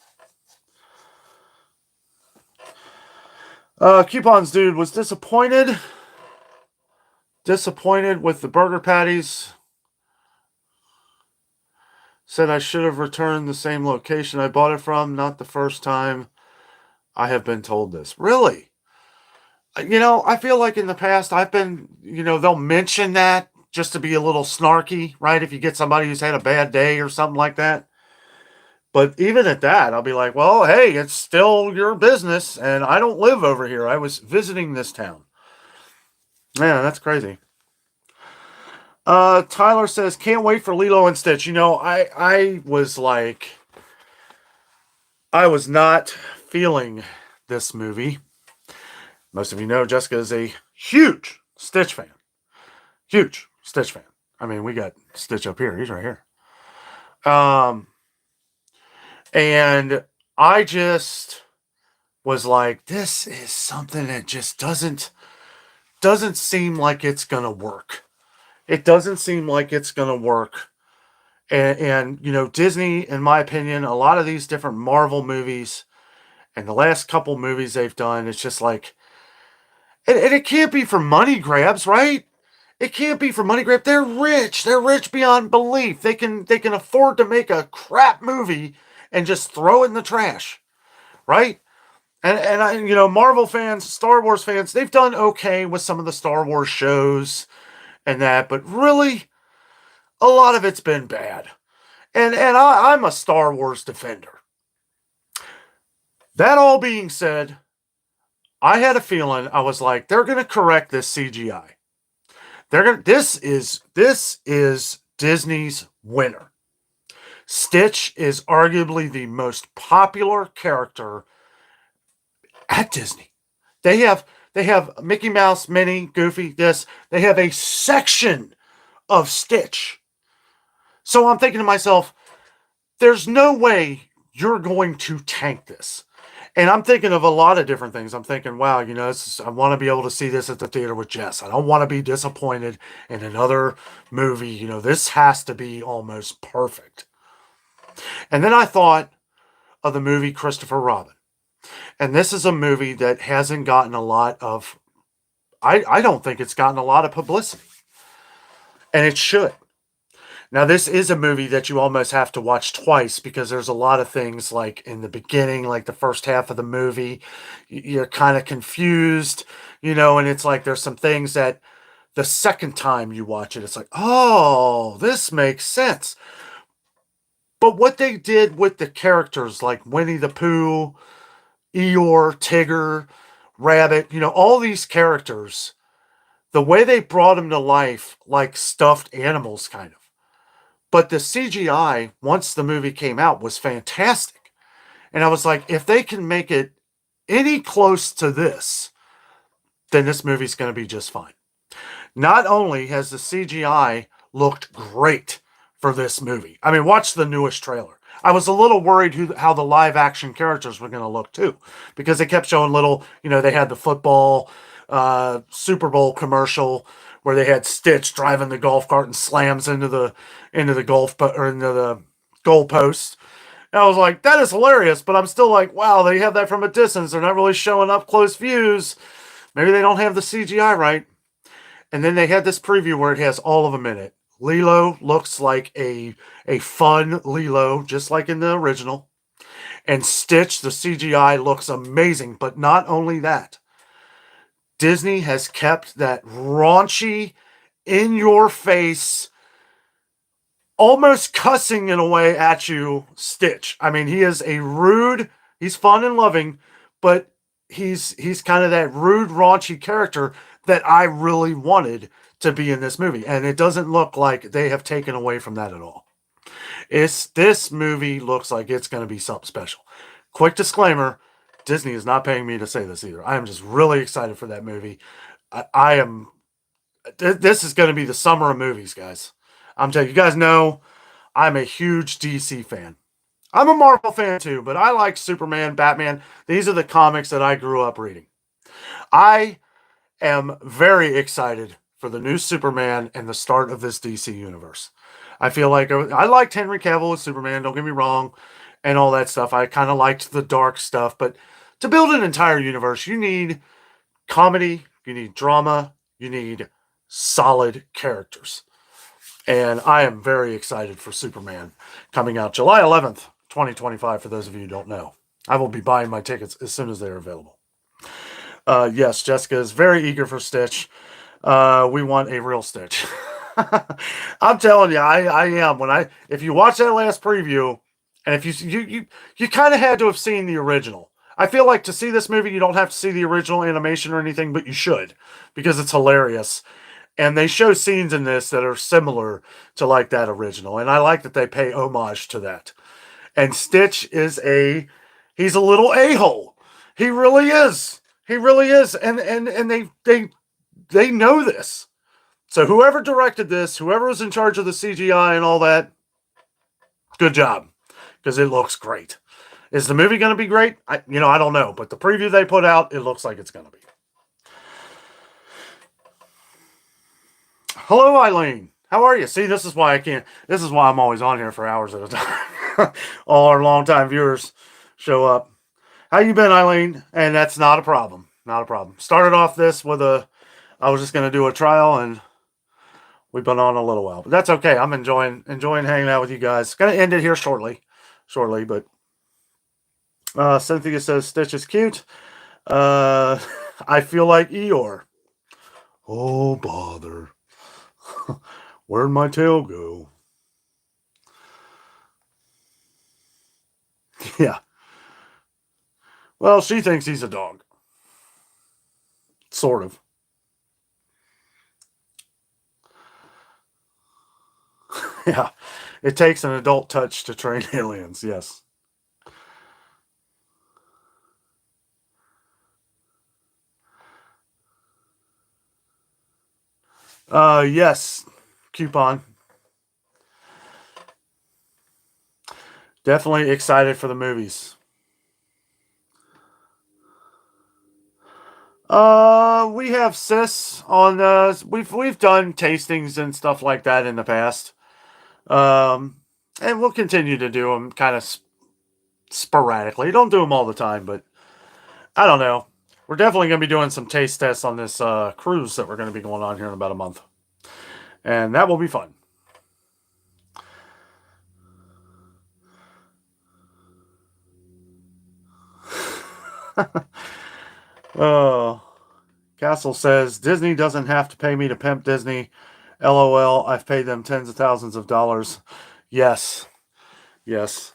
Coupons dude was disappointed with the burger patties. Said I should have returned the same location I bought it from, not the first time I have been told this. Really? I feel like in the past I've been, they'll mention that just to be a little snarky, right? If you get somebody who's had a bad day or something like that. But even at that, I'll be like, well, hey, it's still your business, and I don't live over here. I was visiting this town. Man, that's crazy. Tyler says, can't wait for Lilo and Stitch. I was like, I was not feeling this movie. Most of you know Jessica is a huge Stitch fan. Huge Stitch fan. I mean, we got Stitch up here. He's right here. Um, and I just was like, this is something that just doesn't seem like it's gonna work. It doesn't seem like it's gonna work. And Disney, in my opinion, a lot of these different Marvel movies and the last couple movies they've done, it's just like And it can't be for money grabs, right? It can't be for money grab. They're rich. They're rich beyond belief. They can afford to make a crap movie and just throw it in the trash, right? And I, Marvel fans, Star Wars fans, they've done okay with some of the Star Wars shows and that, but really, a lot of it's been bad. I'm a Star Wars defender. That all being said, I had a feeling. I was like, they're going to correct this CGI. They're going to this is Disney's winner. Stitch is arguably the most popular character at Disney. They have Mickey Mouse, Minnie, Goofy, this. They have a section of Stitch. So I'm thinking to myself, there's no way you're going to tank this. And I'm thinking of a lot of different things. I'm thinking, wow, I want to be able to see this at the theater with Jess. I don't want to be disappointed in another movie. This has to be almost perfect. And then I thought of the movie Christopher Robin. And this is a movie that hasn't gotten a lot of, I don't think it's gotten a lot of publicity. And it should. Now, this is a movie that you almost have to watch twice because there's a lot of things like in the beginning, like the first half of the movie, you're kind of confused, and it's like there's some things that the second time you watch it, it's like, oh, this makes sense. But what they did with the characters like Winnie the Pooh, Eeyore, Tigger, Rabbit, all these characters, the way they brought them to life like stuffed animals, kind of. But the CGI, once the movie came out, was fantastic. And I was like, if they can make it any close to this, then this movie's going to be just fine. Not only has the CGI looked great for this movie, I mean, watch the newest trailer. I was a little worried how the live action characters were going to look too, because they kept showing little, they had the football Super Bowl commercial where they had Stitch driving the golf cart and slams into the golf or into the goalpost. And I was like, that is hilarious, but I'm still like, wow, they have that from a distance. They're not really showing up close views. Maybe they don't have the CGI right. And then they had this preview where it has all of them in it. Lilo looks like a fun Lilo, just like in the original. And Stitch, the CGI looks amazing. But not only that, Disney has kept that raunchy, in your face, almost cussing in a way at you Stitch. I mean, he is he's fun and loving, but he's kind of that rude, raunchy character that I really wanted to be in this movie. And it doesn't look like they have taken away from that at all. This movie looks like it's going to be something special. Quick disclaimer, Disney is not paying me to say this either. I am just really excited for that movie. This is going to be the summer of movies, guys. I'm telling you, guys know I'm a huge DC fan. I'm a Marvel fan too, but I like Superman, Batman. These are the comics that I grew up reading. I am very excited for the new Superman and the start of this DC universe. I feel like I liked Henry Cavill as Superman, don't get me wrong, and all that stuff. I kind of liked the dark stuff, but to build an entire universe, you need comedy, you need drama, you need solid characters. And I am very excited for Superman coming out July 11th, 2025, for those of you who don't know. I will be buying my tickets as soon as they're available. Yes, Jessica is very eager for Stitch. We want a real Stitch. I'm telling you, I am. If you watch that last preview, and if you kind of had to have seen the original. I feel like to see this movie, you don't have to see the original animation or anything, but you should, because it's hilarious. And they show scenes in this that are similar to like that original. And I like that they pay homage to that. And Stitch he's a little a-hole. He really is. He really is. And they know this. So whoever directed this, whoever was in charge of the CGI and all that, good job. Because it looks great. Is the movie going to be great? I don't know. But the preview they put out, it looks like it's going to be. Hello, Eileen. How are you? See, this is why I'm always on here for hours at a time. All our longtime viewers show up. How you been, Eileen? And that's not a problem. Not a problem. Started off this with I was just going to do a trial, and we've been on a little while. But that's okay. I'm enjoying hanging out with you guys. Going to end it here shortly. But Cynthia says Stitch is cute. I feel like Eeyore. Oh, bother. Where'd my tail go? Yeah. Well, she thinks he's a dog. Sort of. Yeah. It takes an adult touch to train aliens, yes. Yes. Coupon. Definitely excited for the movies. We have Sis on. We've done tastings and stuff like that in the past. And we'll continue to do them kind of sporadically. Don't do them all the time, but I don't know. We're definitely going to be doing some taste tests on this cruise that we're going to be going on here in about a month, and that will be fun. Oh. Castle says Disney doesn't have to pay me to pimp Disney. LOL, I've paid them tens of thousands of dollars. Yes. Yes.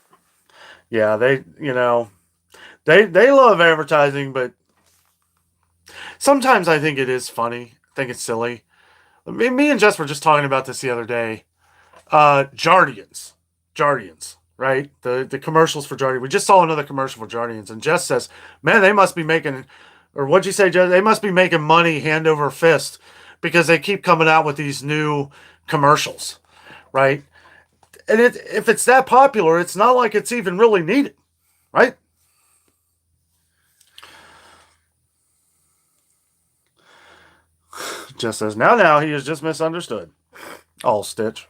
Yeah, they love advertising, but sometimes I think it is funny. I think it's silly. Me and Jess were just talking about this the other day. Jardians. Jardians, right? The commercials for Jardians. We just saw another commercial for Jardians, and Jess says, man, they must be making, or what'd you say, Jess? They must be making money hand over fist because they keep coming out with these new commercials, right? And if it's that popular, it's not like it's even really needed, right? Jess says, now, he is just misunderstood. All Stitch.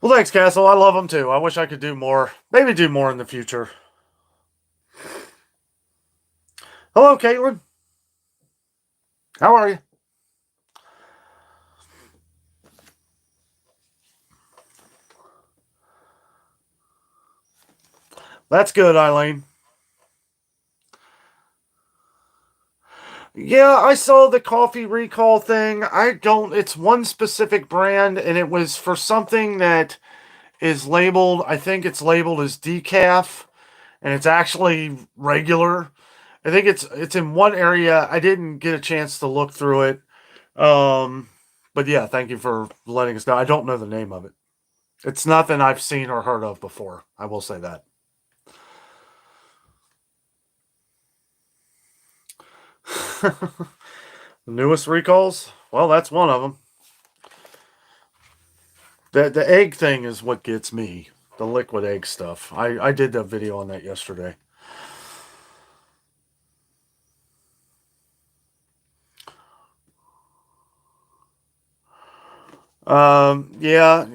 Well, thanks, Castle. I love them too. I wish I could do more. Maybe do more in the future. Hello, Caitlin. How are you? That's good, Eileen. Yeah, I saw the coffee recall thing. It's one specific brand, and it was for something that is labeled, I think it's labeled as decaf, and it's actually regular. I think it's in one area. I didn't get a chance to look through it. But yeah, thank you for letting us know. I don't know the name of it. It's nothing I've seen or heard of before. I will say that. The newest recalls? Well, that's one of them. The egg thing is what gets me. The liquid egg stuff. I did a video on that yesterday. Yeah,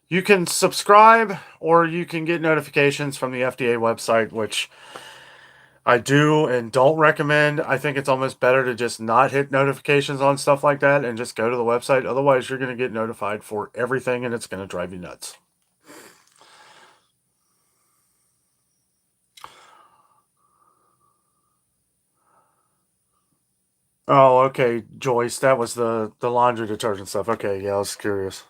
you can subscribe or you can get notifications from the FDA website, which I do and don't recommend. I think it's almost better to just not hit notifications on stuff like that and just go to the website. Otherwise, you're going to get notified for everything and it's going to drive you nuts. Oh, okay, Joyce. That was the laundry detergent stuff. Okay, yeah, I was curious.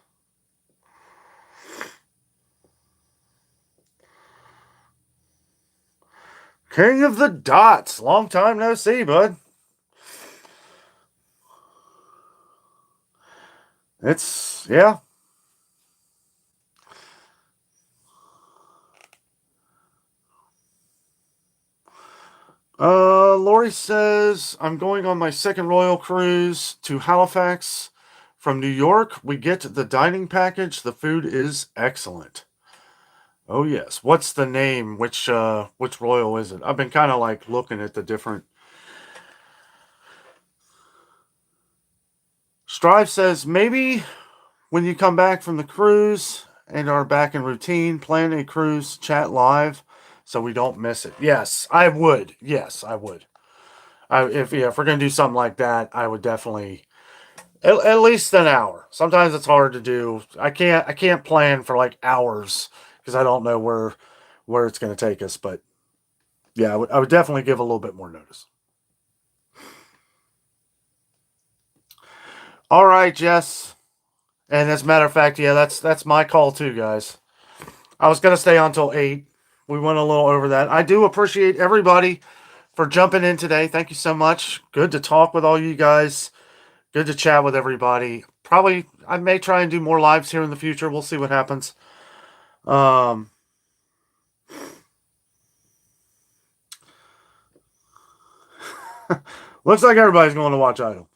King of the Dots. Long time no see, bud. Yeah. Lori says, I'm going on my second Royal cruise to Halifax from New York. We get the dining package. The food is excellent. Oh yes. What's the name? Which Royal is it? I've been kind of like looking at the different. Strive says maybe when you come back from the cruise and are back in routine. Plan a cruise chat live so we don't miss it. Yes, I would. Yes, I would. If we're gonna do something like that, I would definitely at least an hour. Sometimes it's hard to do. I can't plan for like hours because I don't know where it's gonna take us. But yeah, I would definitely give a little bit more notice. All right, Jess. And as a matter of fact, yeah, that's my call too, guys. I was gonna stay on till 8. We went a little over that. I do appreciate everybody for jumping in today. Thank you so much. Good to talk with all you guys. Good to chat with everybody. Probably I may try and do more lives here in the future. We'll see what happens. Um, looks like everybody's going to watch Idol.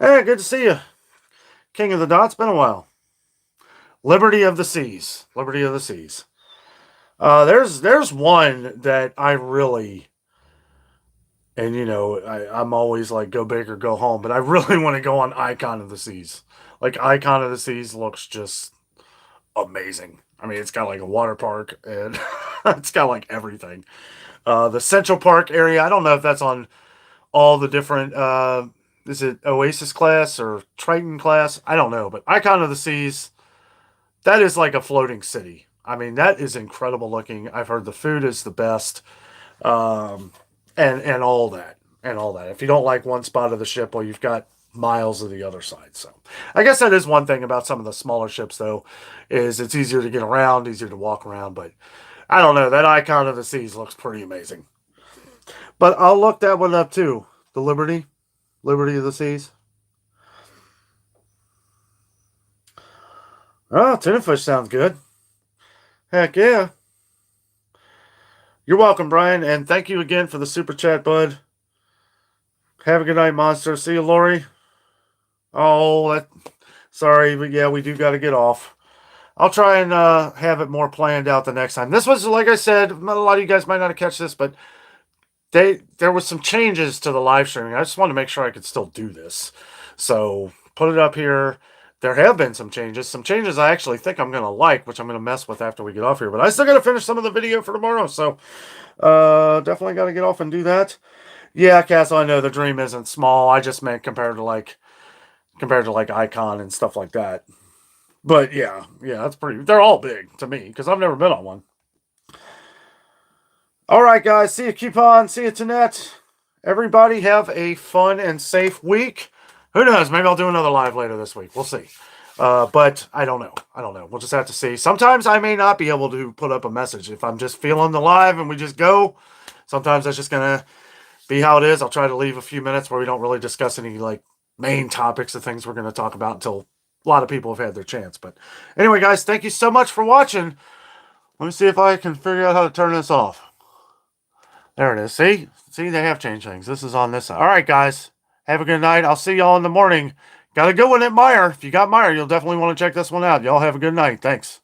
Hey, good to see you, King of the Dots. Been a while. Liberty of the Seas. Liberty of the Seas. There's one that I really, and I'm always like go big or go home, but I really want to go on Icon of the Seas. Like Icon of the Seas looks just amazing. I mean, it's got like a water park and it's got like everything. The Central Park area. I don't know if that's on all the different. Is it Oasis class or Triton class? I don't know, but Icon of the Seas. That is like a floating city. I mean, that is incredible looking. I've heard the food is the best, um, and all that. If you don't like one spot of the ship, well, you've got miles of the other side. So, I guess that is one thing about some of the smaller ships, though, is it's easier to get around, easier to walk around. But I don't know. That Icon of the Seas looks pretty amazing. But I'll look that one up too. The Liberty of the Seas. Oh, tuna fish sounds good. Heck yeah. You're welcome, Brian, and thank you again for the super chat, bud. Have a good night, monster. See you, Lori. Oh, sorry, but yeah, we do got to get off. I'll try and have it more planned out the next time. This was, like I said, a lot of you guys might not have catch this, but there was some changes to the live streaming. I just wanted to make sure I could still do this, so put it up here. There have been some changes I actually think I'm gonna like, which I'm gonna mess with after we get off here. But I still gotta finish some of the video for tomorrow, so definitely gotta get off and do that. Yeah, Castle, I know the dream isn't small. I just meant compared to like Icon and stuff like that. But yeah, that's pretty. They're all big to me because I've never been on one. All right, guys. See you, Coupon. See you, Tanette. Everybody have a fun and safe week. Who knows? Maybe I'll do another live later this week. We'll see. But I don't know. We'll just have to see. Sometimes I may not be able to put up a message if I'm just feeling the live and we just go. Sometimes that's just gonna be how it is. I'll try to leave a few minutes where we don't really discuss any like main topics of things we're going to talk about until a lot of people have had their chance. But anyway, guys, thank you so much for watching. Let me see if I can figure out how to turn this off. There it is. See, they have changed things. This is on this side. All right, guys, have a good night. I'll see y'all in the morning. Got a good one at Meyer. If you got Meyer, you'll definitely want to check this one out. Y'all have a good night. Thanks.